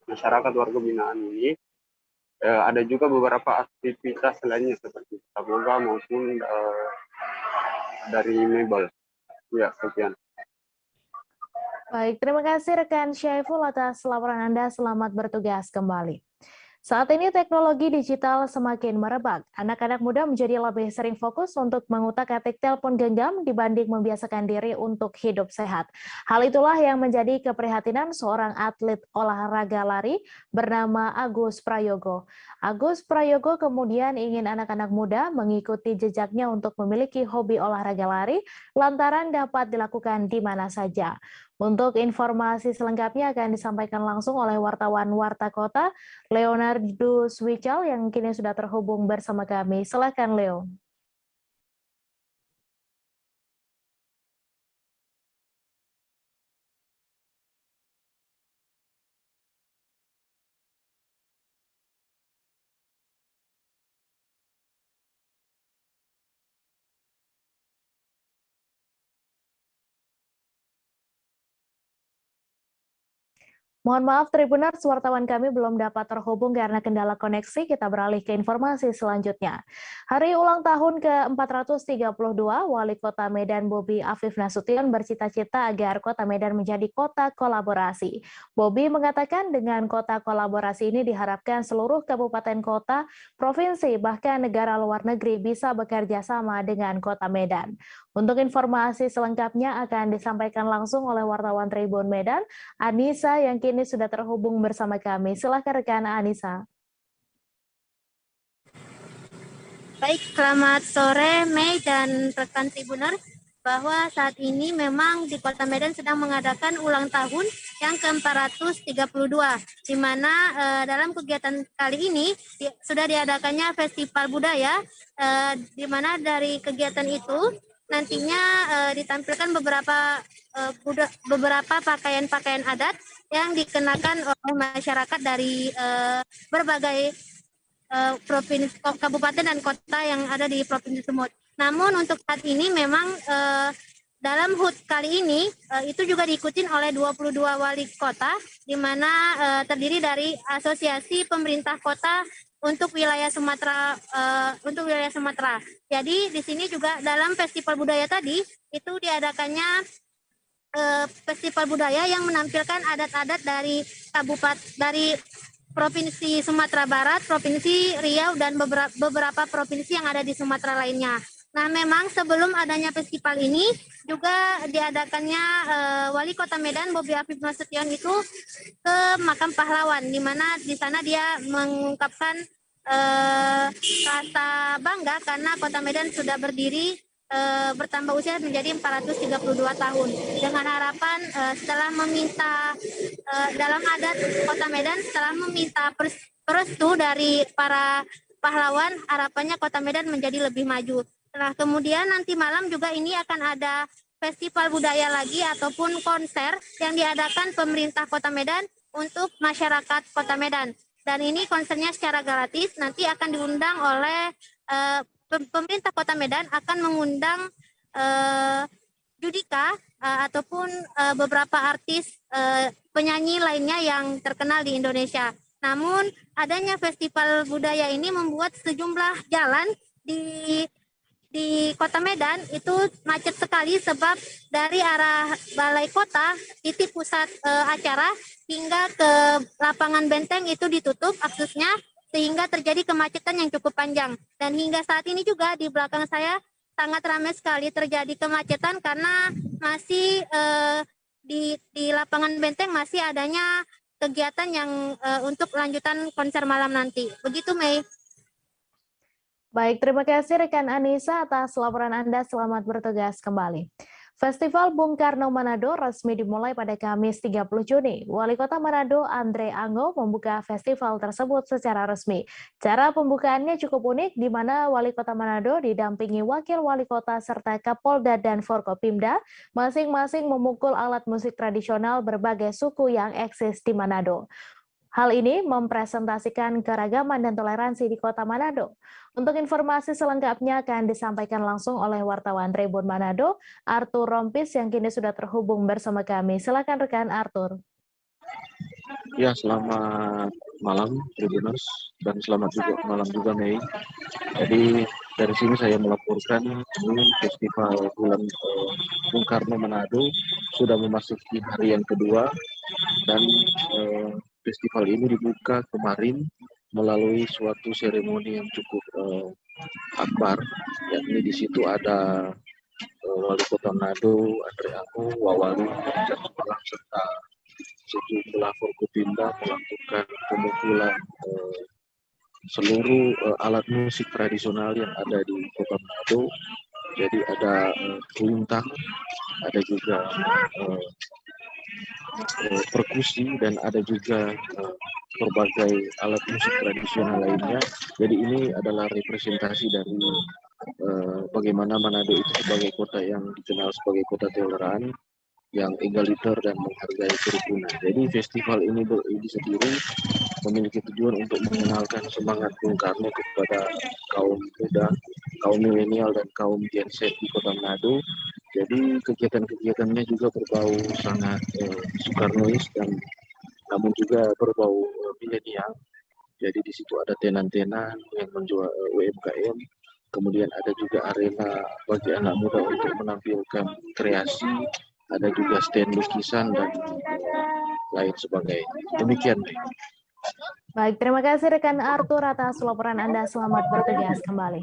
masyarakat warga binaan ini, ada juga beberapa aktivitas lainnya seperti taboga maupun dari mebel. Ya, sekian. Baik, terima kasih rekan Syaiful atas laporan Anda. Selamat bertugas kembali. Saat ini teknologi digital semakin merebak. Anak-anak muda menjadi lebih sering fokus untuk mengutak-atik telepon genggam dibanding membiasakan diri untuk hidup sehat. Hal itulah yang menjadi keprihatinan seorang atlet olahraga lari bernama Agus Prayogo. Agus Prayogo kemudian ingin anak-anak muda mengikuti jejaknya untuk memiliki hobi olahraga lari lantaran dapat dilakukan di mana saja. Untuk informasi selengkapnya akan disampaikan langsung oleh wartawan Warta Kota, Leonardo Swical yang kini sudah terhubung bersama kami. Silakan, Leo. Mohon maaf Tribuners, wartawan kami belum dapat terhubung karena kendala koneksi. Kita beralih ke informasi selanjutnya. Hari ulang tahun ke-432, Wali Kota Medan Bobi Afif Nasution bercita-cita agar Kota Medan menjadi kota kolaborasi. Bobi mengatakan dengan kota kolaborasi ini diharapkan seluruh kabupaten kota, provinsi, bahkan negara luar negeri bisa bekerja sama dengan Kota Medan. Untuk informasi selengkapnya akan disampaikan langsung oleh wartawan Tribun Medan, Anissa yang kini sudah terhubung bersama kami. Silakan rekan Anissa. Baik, selamat sore Mei dan rekan Tribuner, bahwa saat ini memang di Kota Medan sedang mengadakan ulang tahun yang ke-432, di mana dalam kegiatan kali ini sudah diadakannya festival budaya, di mana dari kegiatan itu nantinya ditampilkan beberapa pakaian-pakaian adat yang dikenakan oleh masyarakat dari berbagai provinsi, kabupaten dan kota yang ada di provinsi tersebut. Namun untuk saat ini memang dalam HUT kali ini itu juga diikuti oleh 22 wali kota, di mana terdiri dari Asosiasi Pemerintah Kota untuk wilayah Sumatera. Jadi di sini juga dalam festival budaya tadi itu diadakannya festival budaya yang menampilkan adat-adat dari Provinsi Sumatera Barat, Provinsi Riau, dan beberapa provinsi yang ada di Sumatera lainnya. Nah, memang sebelum adanya festival ini juga diadakannya Wali Kota Medan Bobi Afif Nasution itu ke makam pahlawan, di mana di sana dia mengungkapkan rasa bangga karena Kota Medan sudah berdiri bertambah usia menjadi 432 tahun, dengan harapan setelah meminta dalam adat Kota Medan, setelah meminta restu dari para pahlawan, harapannya Kota Medan menjadi lebih maju. Nah, kemudian nanti malam juga ini akan ada festival budaya lagi ataupun konser yang diadakan pemerintah Kota Medan untuk masyarakat Kota Medan. Dan ini konsernya secara gratis, nanti akan diundang oleh pemerintah Kota Medan akan mengundang Judika ataupun beberapa artis penyanyi lainnya yang terkenal di Indonesia. Namun adanya festival budaya ini membuat sejumlah jalan di Kota Medan itu macet sekali, sebab dari arah Balai Kota, titik pusat acara, hingga ke lapangan Benteng itu ditutup aksesnya, sehingga terjadi kemacetan yang cukup panjang. Dan hingga saat ini juga di belakang saya sangat ramai sekali terjadi kemacetan karena masih di lapangan Benteng masih adanya kegiatan yang untuk lanjutan konser malam nanti. Begitu, Mei. Baik, terima kasih rekan Anissa atas laporan Anda. Selamat bertugas kembali. Festival Bung Karno Manado resmi dimulai pada Kamis 30 Juni. Wali Kota Manado Andre Ango membuka festival tersebut secara resmi. Cara pembukaannya cukup unik, di mana Wali Kota Manado didampingi Wakil Wali Kota serta Kapolda dan Forkopimda, masing-masing memukul alat musik tradisional berbagai suku yang eksis di Manado. Hal ini mempresentasikan keragaman dan toleransi di Kota Manado. Untuk informasi selengkapnya akan disampaikan langsung oleh wartawan Tribun Manado, Arthur Rompis, yang kini sudah terhubung bersama kami. Silakan rekan Arthur. Ya, selamat malam Tribuners, dan selamat malam juga Mei. Jadi dari sini saya melaporkan ini festival bulan Bung Karno Manado sudah memasuki hari yang kedua, dan festival ini dibuka kemarin melalui suatu seremoni yang cukup akbar, yakni di situ ada Wali Kota Manado Andre Ango, Wawali, dan Malang, serta sejumlah Forkopimda melakukan pemukulan seluruh alat musik tradisional yang ada di Kota Manado. Jadi ada kulintang, ada juga perkusi, dan ada juga berbagai alat musik tradisional lainnya. Jadi ini adalah representasi dari bagaimana Manado itu sebagai kota yang dikenal sebagai kota toleran, yang egaliter dan menghargai kerukunan. Jadi festival ini sendiri memiliki tujuan untuk mengenalkan semangat Bung Karno kepada kaum muda, kaum milenial, dan kaum Gen Z di Kota Manado. Jadi kegiatan-kegiatannya juga berbau sangat Soekarnois, dan namun juga berbau milenial. Jadi di situ ada tenan-tenan yang menjual UMKM, kemudian ada juga arena bagi anak muda untuk menampilkan kreasi, ada juga stand lukisan dan lain sebagainya. Demikian. Baik, terima kasih rekan Arthur atas laporan Anda. Selamat bertugas kembali.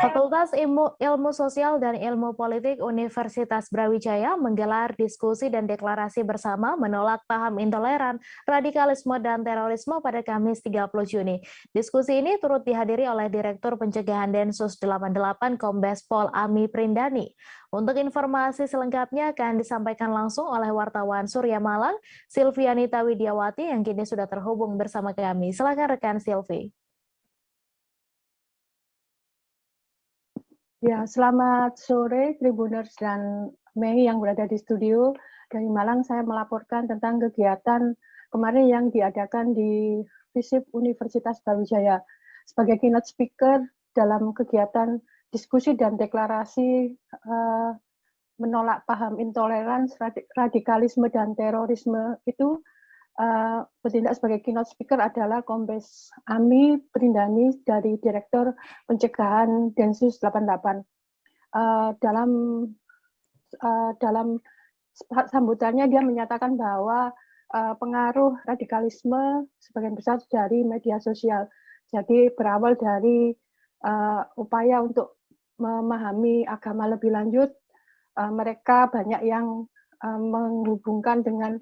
Fakultas Ilmu Sosial dan Ilmu Politik Universitas Brawijaya menggelar diskusi dan deklarasi bersama menolak paham intoleran, radikalisme, dan terorisme pada Kamis 30 Juni. Diskusi ini turut dihadiri oleh Direktur Pencegahan Densus 88 Kombes Pol Ami Prindani. Untuk informasi selengkapnya akan disampaikan langsung oleh wartawan Surya Malang, Silvianita Widiawati, yang kini sudah terhubung bersama kami. Silakan rekan Silvi. Ya, selamat sore Tribuners dan Mei yang berada di studio. Dari Malang saya melaporkan tentang kegiatan kemarin yang diadakan di FISIP Universitas Brawijaya. Sebagai keynote speaker dalam kegiatan diskusi dan deklarasi menolak paham intoleransi, radikalisme, dan terorisme itu, bertindak sebagai keynote speaker adalah Kombes Ami Prindani dari Direktur Pencegahan Densus 88. Dalam sambutannya dia menyatakan bahwa pengaruh radikalisme sebagian besar dari media sosial. Jadi berawal dari upaya untuk memahami agama lebih lanjut, mereka banyak yang menghubungkan dengan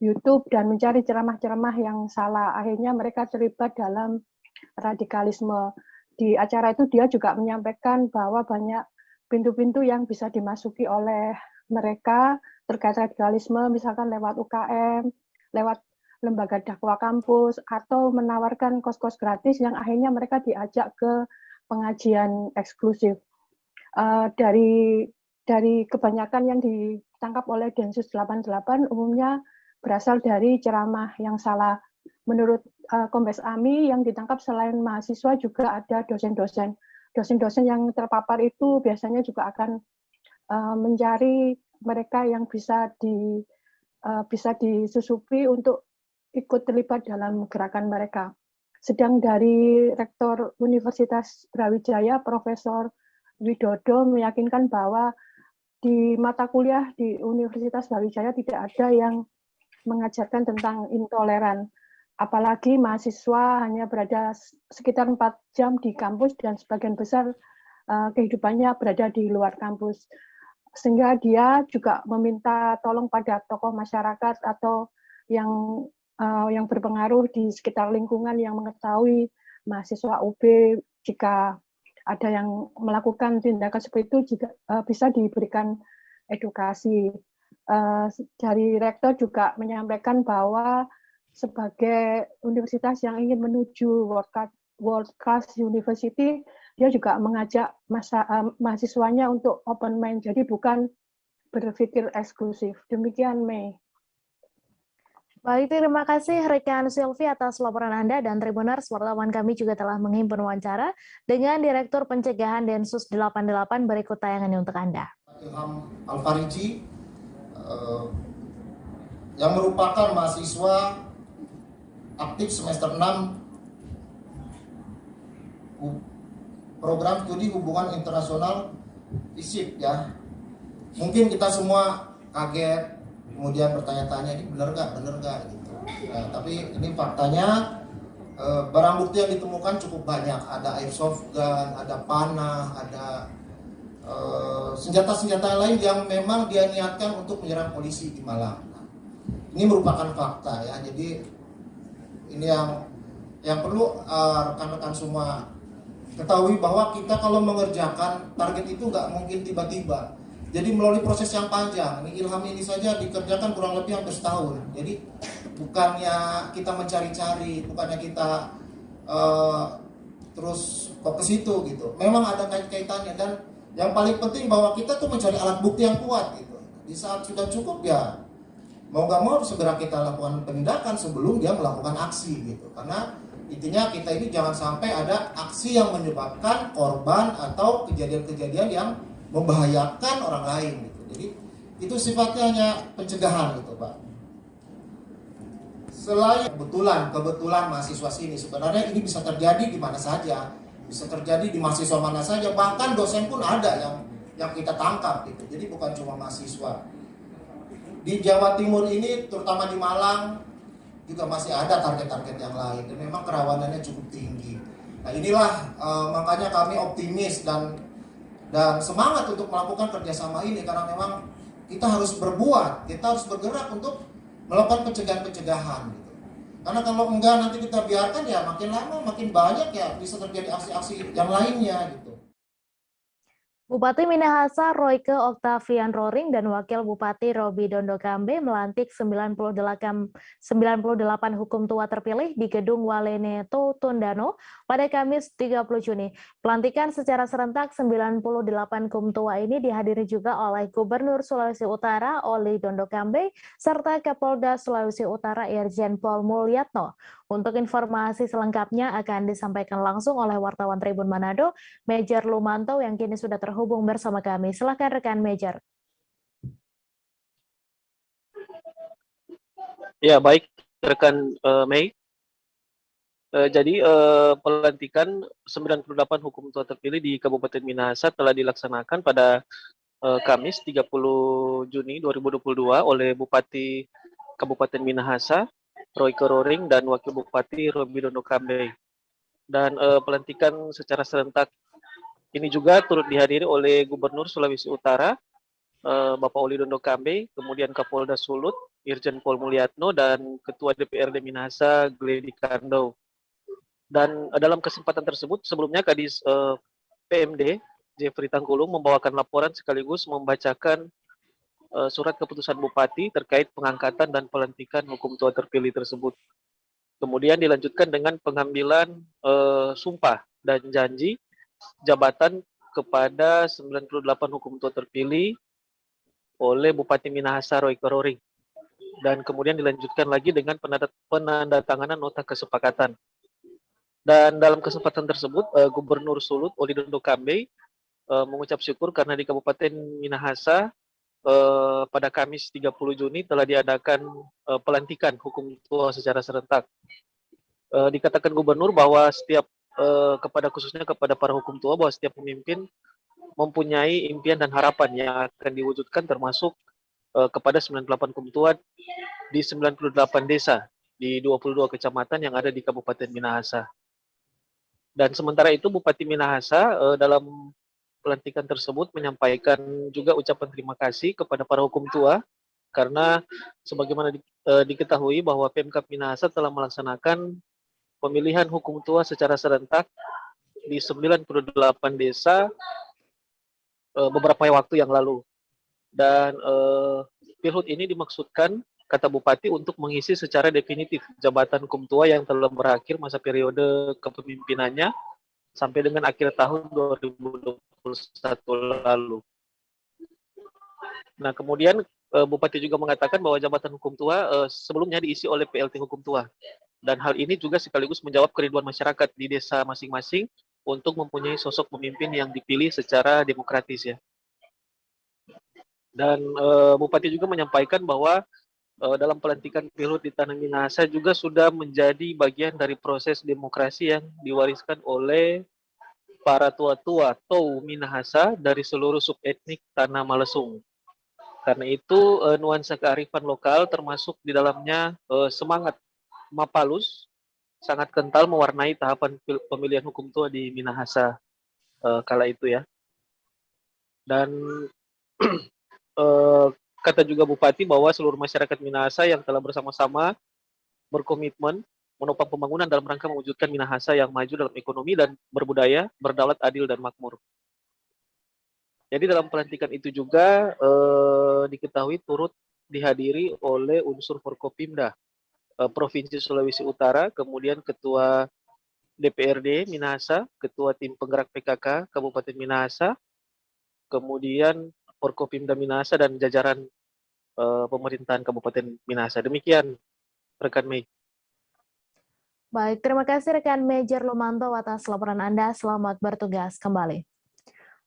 YouTube dan mencari ceramah-ceramah yang salah. Akhirnya mereka terlibat dalam radikalisme. Di acara itu dia juga menyampaikan bahwa banyak pintu-pintu yang bisa dimasuki oleh mereka terkait radikalisme, misalkan lewat UKM, lewat lembaga dakwah kampus, atau menawarkan kos-kos gratis yang akhirnya mereka diajak ke pengajian eksklusif. Dari kebanyakan yang ditangkap oleh Densus 88 umumnya berasal dari ceramah yang salah. Menurut Kombes Ami, yang ditangkap selain mahasiswa juga ada dosen-dosen. Dosen-dosen yang terpapar itu biasanya juga akan mencari mereka yang bisa disusupi untuk ikut terlibat dalam gerakan mereka. Sedang dari Rektor Universitas Brawijaya, Profesor Widodo meyakinkan bahwa di mata kuliah di Universitas Brawijaya tidak ada yang mengajarkan tentang intoleran. Apalagi mahasiswa hanya berada sekitar 4 jam di kampus dan sebagian besar kehidupannya berada di luar kampus. Sehingga dia juga meminta tolong pada tokoh masyarakat atau yang berpengaruh di sekitar lingkungan yang mengetahui mahasiswa UB, jika ada yang melakukan tindakan seperti itu juga bisa diberikan edukasi. Dari rektor juga menyampaikan bahwa sebagai universitas yang ingin menuju world class university, dia juga mengajak mahasiswanya untuk open mind, jadi bukan berpikir eksklusif. Demikian, Mei. Baik, terima kasih rekan Sylvie atas laporan Anda, dan Tribuners, wartawan kami juga telah menghimpun wawancara dengan Direktur Pencegahan Densus 88. Berikut tayangannya untuk Anda. Ilham Alfariji, yang merupakan mahasiswa aktif semester 6 program studi hubungan internasional ISIP ya. Mungkin kita semua kaget, kemudian bertanya-tanya ini benar nggak gitu. Nah, tapi ini faktanya barang bukti yang ditemukan cukup banyak. Ada airsoft gun, ada panah, ada senjata-senjata lain yang memang dia niatkan untuk menyerang polisi di Malang. Nah, ini merupakan fakta ya. Jadi ini yang perlu rekan-rekan semua ketahui, bahwa kita kalau mengerjakan target itu nggak mungkin tiba-tiba. Jadi melalui proses yang panjang. Ini Ilham ini saja dikerjakan kurang lebih hampir setahun. Jadi bukannya kita mencari-cari, bukannya kita terus kok ke situ gitu. Memang ada kaitannya, dan yang paling penting bahwa kita tuh mencari alat bukti yang kuat gitu. Di saat sudah cukup ya mau nggak mau segera kita lakukan penindakan sebelum dia melakukan aksi gitu. Karena intinya kita ini jangan sampai ada aksi yang menyebabkan korban atau kejadian-kejadian yang membahayakan orang lain gitu. Jadi itu sifatnya hanya pencegahan gitu, Pak. Selain kebetulan mahasiswa sini, sebenarnya ini bisa terjadi di mana saja, bisa terjadi di mahasiswa mana saja, bahkan dosen pun ada yang kita tangkap gitu. Jadi bukan cuma mahasiswa. Di Jawa Timur ini, terutama di Malang, juga masih ada target-target yang lain, dan memang kerawanannya cukup tinggi. Nah inilah makanya kami optimis dan semangat untuk melakukan kerjasama ini, karena memang kita harus berbuat, kita harus bergerak untuk melakukan pencegahan-pencegahan gitu. Karena kalau enggak nanti kita biarkan ya makin lama makin banyak ya bisa terjadi aksi-aksi yang lainnya gitu. Bupati Minahasa Royke Octavian Roring dan Wakil Bupati Robi Dondo Kambe melantik 98 hukum tua terpilih di Gedung Waleneto Tondano pada Kamis 30 Juni. Pelantikan secara serentak 98 hukum tua ini dihadiri juga oleh Gubernur Sulawesi Utara Oli Dondo Kambe serta Kapolda Sulawesi Utara Irjen Pol Mulyatno. Untuk informasi selengkapnya akan disampaikan langsung oleh wartawan Tribun Manado, Major Lumanto yang kini sudah terhubung bersama kami. Silakan rekan Major. Ya, baik rekan Mei. Jadi pelantikan 98 hukum tua terpilih di Kabupaten Minahasa telah dilaksanakan pada Kamis 30 Juni 2022 oleh Bupati Kabupaten Minahasa, Royke Roring, dan Wakil Bupati Robidono Kambey. Dan pelantikan secara serentak ini juga turut dihadiri oleh Gubernur Sulawesi Utara, Bapak Olidondo Kambey, kemudian Kapolda Sulut, Irjen Pol Mulyatno, dan Ketua DPRD Minahasa, Gledy Kandou. Dan dalam kesempatan tersebut, sebelumnya Kadis PMD, Jeffrey Tangkulung, membawakan laporan sekaligus membacakan surat keputusan Bupati terkait pengangkatan dan pelantikan hukum tua terpilih tersebut. Kemudian dilanjutkan dengan pengambilan sumpah dan janji jabatan kepada 98 hukum tua terpilih oleh Bupati Minahasa, Royke Roring. Dan kemudian dilanjutkan lagi dengan penandatanganan nota kesepakatan. Dan dalam kesempatan tersebut, Gubernur Sulut, Olidondo Kambey, mengucap syukur karena di Kabupaten Minahasa pada Kamis 30 Juni telah diadakan pelantikan hukum tua secara serentak. Dikatakan Gubernur bahwa setiap khususnya kepada para hukum tua, bahwa setiap pemimpin mempunyai impian dan harapan yang akan diwujudkan, termasuk kepada 98 hukum tua di 98 desa di 22 kecamatan yang ada di Kabupaten Minahasa. Dan sementara itu Bupati Minahasa dalam pelantikan tersebut menyampaikan juga ucapan terima kasih kepada para hukum tua karena sebagaimana diketahui bahwa Pemkab Minahasa telah melaksanakan pemilihan hukum tua secara serentak di 98 desa beberapa waktu yang lalu. Dan pilot ini dimaksudkan, kata Bupati, untuk mengisi secara definitif jabatan hukum tua yang telah berakhir masa periode kepemimpinannya sampai dengan akhir tahun 2021 lalu. Nah, kemudian Bupati juga mengatakan bahwa jabatan hukum tua sebelumnya diisi oleh PLT hukum tua. Dan hal ini juga sekaligus menjawab kerinduan masyarakat di desa masing-masing untuk mempunyai sosok pemimpin yang dipilih secara demokratis ya. Dan Bupati juga menyampaikan bahwa dalam pelantikan pilot di Tanah Minahasa juga sudah menjadi bagian dari proses demokrasi yang diwariskan oleh para tua-tua Tou Minahasa dari seluruh subetnik Tanah Malesung. Karena itu nuansa kearifan lokal termasuk di dalamnya semangat Mapalus sangat kental mewarnai tahapan pemilihan hukum tua di Minahasa kala itu ya. Dan kata juga Bupati bahwa seluruh masyarakat Minahasa yang telah bersama-sama berkomitmen menopang pembangunan dalam rangka mewujudkan Minahasa yang maju dalam ekonomi dan berbudaya, berdaulat, adil, dan makmur. Jadi dalam pelantikan itu juga diketahui turut dihadiri oleh unsur Forkopimda Provinsi Sulawesi Utara, kemudian Ketua DPRD Minahasa, Ketua Tim Penggerak PKK Kabupaten Minahasa, kemudian Forkopimda Minahasa dan jajaran pemerintahan Kabupaten Minahasa. Demikian, rekan Mei. Baik, terima kasih rekan Major Lumanto atas laporan Anda. Selamat bertugas kembali.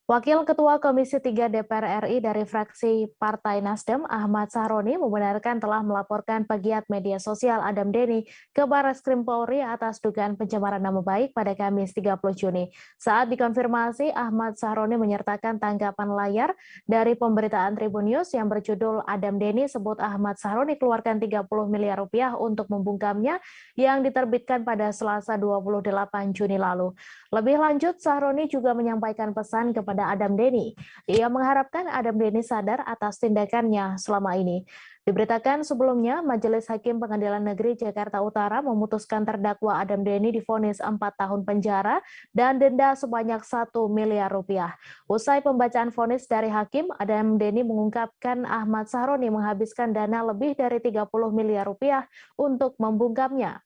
Wakil Ketua Komisi 3 DPR RI dari fraksi Partai Nasdem, Ahmad Sahroni, membenarkan telah melaporkan pegiat media sosial Adam Denny ke Barreskrim Polri atas dugaan pencemaran nama baik pada Kamis 30 Juni. Saat dikonfirmasi, Ahmad Sahroni menyertakan tanggapan layar dari pemberitaan Tribun News yang berjudul Adam Denny sebut Ahmad Sahroni keluarkan 30 miliar rupiah untuk membungkamnya yang diterbitkan pada Selasa 28 Juni lalu. Lebih lanjut, Sahroni juga menyampaikan pesan kepada Adam Denny. Ia mengharapkan Adam Denny sadar atas tindakannya selama ini. Diberitakan sebelumnya, Majelis Hakim Pengadilan Negeri Jakarta Utara memutuskan terdakwa Adam Denny divonis 4 tahun penjara dan denda sebanyak 1 miliar rupiah. Usai pembacaan vonis dari hakim, Adam Denny mengungkapkan Ahmad Sahroni menghabiskan dana lebih dari 30 miliar rupiah untuk membungkamnya.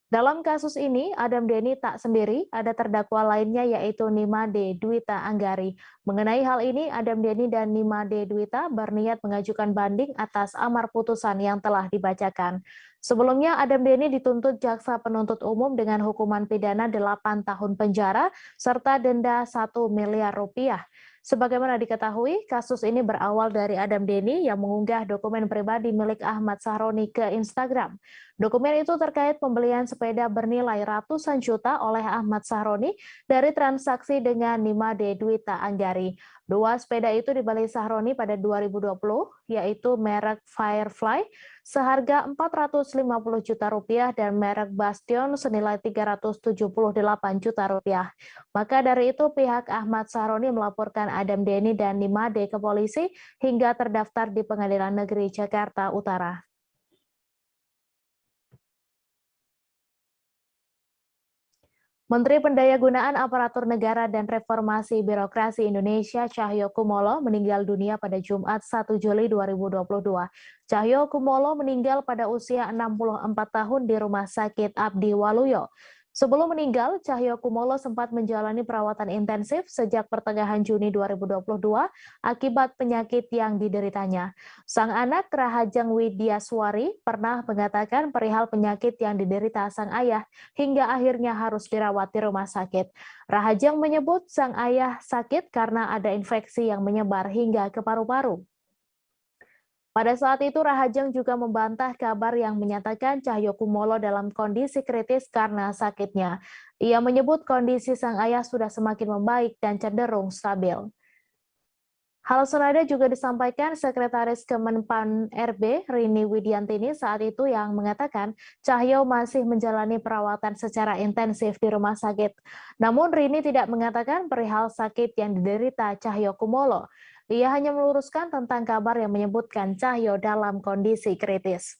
Dalam kasus ini, Adam Denny tak sendiri, ada terdakwa lainnya yaitu Nimade Dwita Anggari. Mengenai hal ini, Adam Denny dan Nimade Dwita berniat mengajukan banding atas amar putusan yang telah dibacakan. Sebelumnya, Adam Denny dituntut jaksa penuntut umum dengan hukuman pidana 8 tahun penjara serta denda 1 miliar rupiah. Sebagaimana diketahui, kasus ini berawal dari Adam Denny yang mengunggah dokumen pribadi milik Ahmad Sahroni ke Instagram. Dokumen itu terkait pembelian sepeda bernilai ratusan juta oleh Ahmad Sahroni dari transaksi dengan Nimade Dwita Anggari. Dua sepeda itu dibeli Sahroni pada 2020, yaitu merek Firefly seharga 450 juta rupiah dan merek Bastion senilai 378 juta rupiah. Maka dari itu pihak Ahmad Sahroni melaporkan Adam Denny dan Nimade ke polisi hingga terdaftar di Pengadilan Negeri Jakarta Utara. Menteri Pendayagunaan Aparatur Negara dan Reformasi Birokrasi Indonesia Cahyo Kumolo meninggal dunia pada Jumat 1 Juli 2022. Cahyo Kumolo meninggal pada usia 64 tahun di Rumah Sakit Abdi Waluyo. Sebelum meninggal, Cahyo Kumolo sempat menjalani perawatan intensif sejak pertengahan Juni 2022 akibat penyakit yang dideritanya. Sang anak Rahajeng Widyaswari pernah mengatakan perihal penyakit yang diderita sang ayah hingga akhirnya harus dirawat di rumah sakit. Rahajeng menyebut sang ayah sakit karena ada infeksi yang menyebar hingga ke paru-paru. Pada saat itu, Rahajeng juga membantah kabar yang menyatakan Cahyo Kumolo dalam kondisi kritis karena sakitnya. Ia menyebut kondisi sang ayah sudah semakin membaik dan cenderung stabil. Hal senada juga disampaikan Sekretaris Kemenpan RB, Rini Widiantini, saat itu yang mengatakan Cahyo masih menjalani perawatan secara intensif di rumah sakit. Namun Rini tidak mengatakan perihal sakit yang diderita Cahyo Kumolo. Ia hanya meluruskan tentang kabar yang menyebutkan Cahyo dalam kondisi kritis.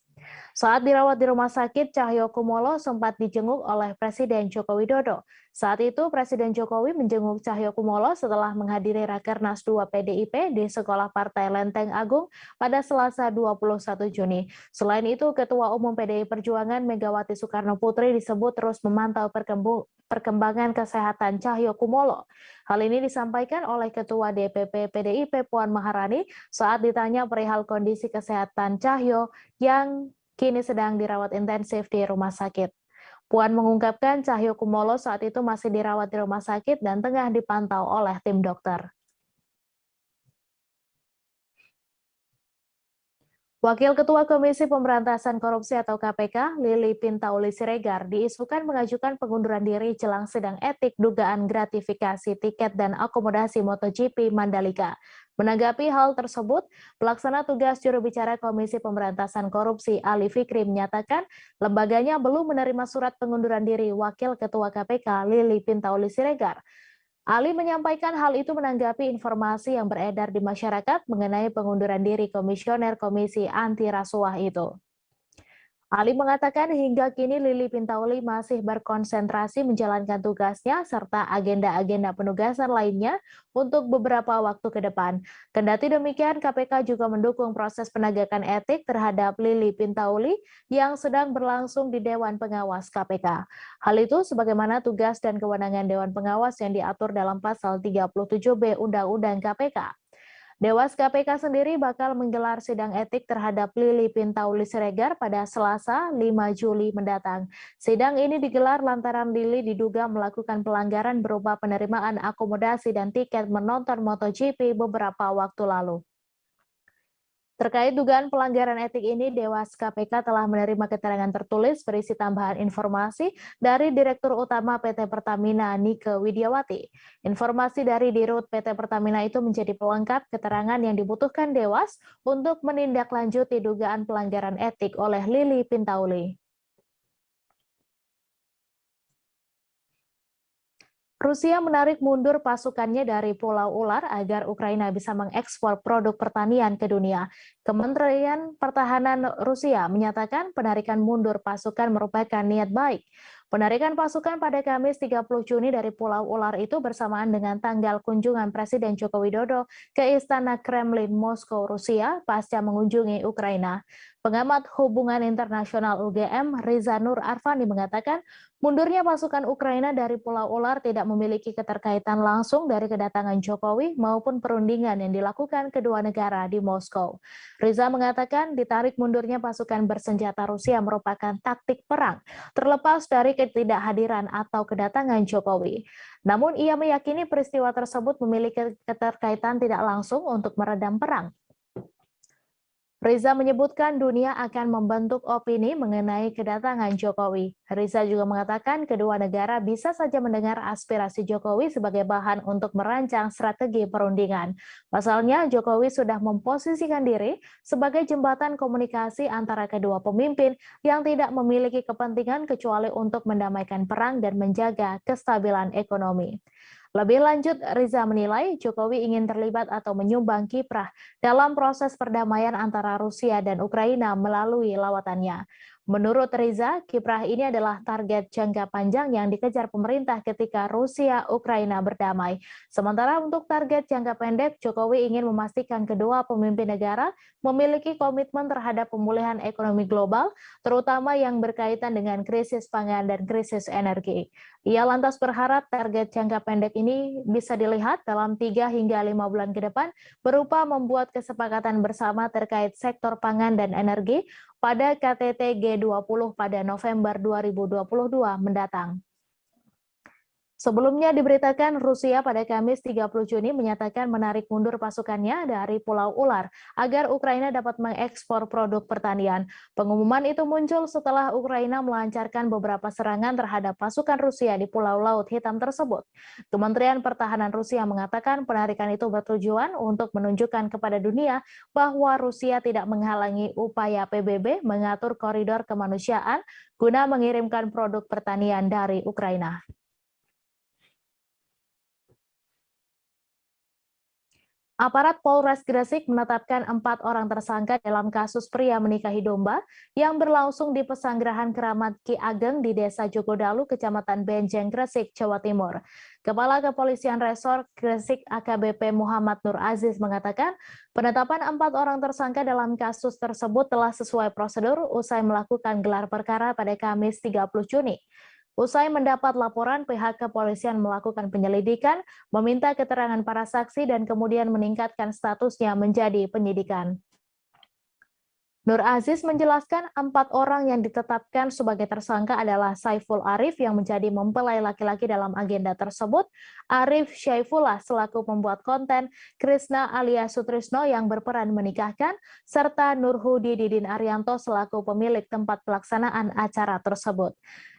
Saat dirawat di rumah sakit, Cahyo Kumolo sempat dijenguk oleh Presiden Joko Widodo. Saat itu, Presiden Jokowi menjenguk Cahyo Kumolo setelah menghadiri Rakernas 2 PDIP di Sekolah Partai Lenteng Agung pada Selasa 21 Juni. Selain itu, Ketua Umum PDI Perjuangan Megawati Soekarno Putri disebut terus memantau perkembangan kesehatan Cahyo Kumolo. Hal ini disampaikan oleh Ketua DPP PDIP Puan Maharani saat ditanya perihal kondisi kesehatan Cahyo yang kini sedang dirawat intensif di rumah sakit. Puan mengungkapkan Cahyo Kumolo saat itu masih dirawat di rumah sakit dan tengah dipantau oleh tim dokter. Wakil Ketua Komisi Pemberantasan Korupsi atau KPK, Lili Pintauli Siregar, diisukan mengajukan pengunduran diri jelang sidang etik dugaan gratifikasi tiket dan akomodasi MotoGP Mandalika. Menanggapi hal tersebut, pelaksana tugas juru bicara Komisi Pemberantasan Korupsi Ali Fikri menyatakan lembaganya belum menerima surat pengunduran diri Wakil Ketua KPK Lili Pintauli Siregar. Ali menyampaikan hal itu menanggapi informasi yang beredar di masyarakat mengenai pengunduran diri komisioner Komisi Anti Rasuah itu. Ali mengatakan hingga kini Lili Pintauli masih berkonsentrasi menjalankan tugasnya serta agenda-agenda penugasan lainnya untuk beberapa waktu ke depan. Kendati demikian, KPK juga mendukung proses penegakan etik terhadap Lili Pintauli yang sedang berlangsung di Dewan Pengawas KPK. Hal itu sebagaimana tugas dan kewenangan Dewan Pengawas yang diatur dalam pasal 37B Undang-Undang KPK. Dewas KPK sendiri bakal menggelar sidang etik terhadap Lili Pintauli Siregar pada Selasa 5 Juli mendatang. Sidang ini digelar lantaran Lili diduga melakukan pelanggaran berupa penerimaan akomodasi dan tiket menonton MotoGP beberapa waktu lalu. Terkait dugaan pelanggaran etik ini, Dewas KPK telah menerima keterangan tertulis berisi tambahan informasi dari Direktur Utama PT Pertamina Nike Widiawati. Informasi dari Dirut PT Pertamina itu menjadi pelengkap keterangan yang dibutuhkan Dewas untuk menindaklanjuti dugaan pelanggaran etik oleh Lili Pintauli. Rusia menarik mundur pasukannya dari Pulau Ular agar Ukraina bisa mengekspor produk pertanian ke dunia. Kementerian Pertahanan Rusia menyatakan penarikan mundur pasukan merupakan niat baik. Penarikan pasukan pada Kamis 30 Juni dari Pulau Ular itu bersamaan dengan tanggal kunjungan Presiden Joko Widodo ke Istana Kremlin Moskow, Rusia pasca mengunjungi Ukraina. Pengamat hubungan internasional UGM, Riza Nur Arfani mengatakan, mundurnya pasukan Ukraina dari Pulau Ular tidak memiliki keterkaitan langsung dari kedatangan Jokowi maupun perundingan yang dilakukan kedua negara di Moskow. Riza mengatakan ditarik mundurnya pasukan bersenjata Rusia merupakan taktik perang, terlepas dari ketidakhadiran atau kedatangan Jokowi. Namun ia meyakini peristiwa tersebut memiliki keterkaitan tidak langsung untuk meredam perang. Riza menyebutkan dunia akan membentuk opini mengenai kedatangan Jokowi. Riza juga mengatakan kedua negara bisa saja mendengar aspirasi Jokowi sebagai bahan untuk merancang strategi perundingan. Pasalnya, Jokowi sudah memposisikan diri sebagai jembatan komunikasi antara kedua pemimpin yang tidak memiliki kepentingan kecuali untuk mendamaikan perang dan menjaga kestabilan ekonomi. Lebih lanjut, Riza menilai Jokowi ingin terlibat atau menyumbang kiprah dalam proses perdamaian antara Rusia dan Ukraina melalui lawatannya. Menurut Riza, kiprah ini adalah target jangka panjang yang dikejar pemerintah ketika Rusia-Ukraina berdamai. Sementara untuk target jangka pendek, Jokowi ingin memastikan kedua pemimpin negara memiliki komitmen terhadap pemulihan ekonomi global, terutama yang berkaitan dengan krisis pangan dan krisis energi. Ia lantas berharap target jangka pendek ini bisa dilihat dalam 3 hingga 5 bulan ke depan berupa membuat kesepakatan bersama terkait sektor pangan dan energi pada KTT G20 pada November 2022 mendatang. Sebelumnya diberitakan Rusia pada Kamis 30 Juni menyatakan menarik mundur pasukannya dari Pulau Ular agar Ukraina dapat mengekspor produk pertanian. Pengumuman itu muncul setelah Ukraina melancarkan beberapa serangan terhadap pasukan Rusia di Pulau Laut Hitam tersebut. Kementerian Pertahanan Rusia mengatakan penarikan itu bertujuan untuk menunjukkan kepada dunia bahwa Rusia tidak menghalangi upaya PBB mengatur koridor kemanusiaan guna mengirimkan produk pertanian dari Ukraina. Aparat Polres Gresik menetapkan 4 orang tersangka dalam kasus pria menikahi domba yang berlangsung di Pesanggerahan Keramat Ki Ageng di Desa Jogodalu, Kecamatan Benjeng, Gresik, Jawa Timur. Kepala Kepolisian Resor Gresik AKBP Muhammad Nur Aziz mengatakan penetapan 4 orang tersangka dalam kasus tersebut telah sesuai prosedur usai melakukan gelar perkara pada Kamis 30 Juni. Usai mendapat laporan, pihak kepolisian melakukan penyelidikan, meminta keterangan para saksi, dan kemudian meningkatkan statusnya menjadi penyidikan. Nur Aziz menjelaskan 4 orang yang ditetapkan sebagai tersangka adalah Saiful Arif yang menjadi mempelai laki-laki dalam agenda tersebut, Arif Syaifullah selaku pembuat konten, Krisna alias Sutrisno yang berperan menikahkan, serta Nurhudi Didin Arianto selaku pemilik tempat pelaksanaan acara tersebut.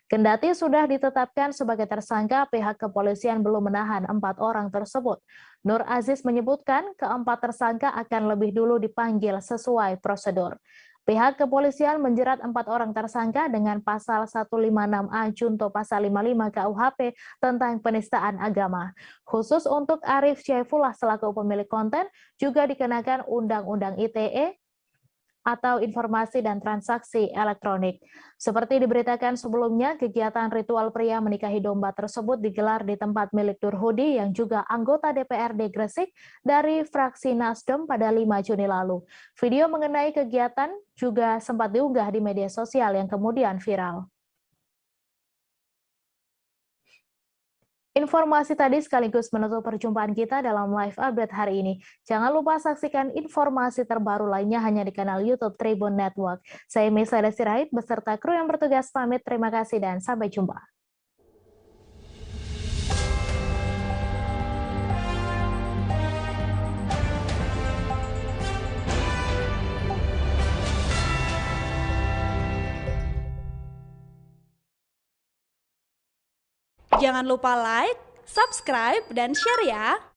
Kendati sudah ditetapkan sebagai tersangka, pihak kepolisian belum menahan 4 orang tersebut. Nur Aziz menyebutkan keempat tersangka akan lebih dulu dipanggil sesuai prosedur. Pihak kepolisian menjerat 4 orang tersangka dengan pasal 156A junto pasal 55 KUHP tentang penistaan agama. Khusus untuk Arif Syaifullah selaku pemilik konten juga dikenakan Undang-Undang ITE atau informasi dan transaksi elektronik. Seperti diberitakan sebelumnya, kegiatan ritual pria menikahi domba tersebut digelar di tempat milik Nurhudi yang juga anggota DPRD Gresik dari fraksi Nasdem pada 5 Juni lalu. Video mengenai kegiatan juga sempat diunggah di media sosial yang kemudian viral. Informasi tadi sekaligus menutup perjumpaan kita dalam live update hari ini. Jangan lupa saksikan informasi terbaru lainnya hanya di kanal YouTube Tribun Network. Saya Meisada Sirait beserta kru yang bertugas pamit. Terima kasih dan sampai jumpa. Jangan lupa like, subscribe, dan share ya!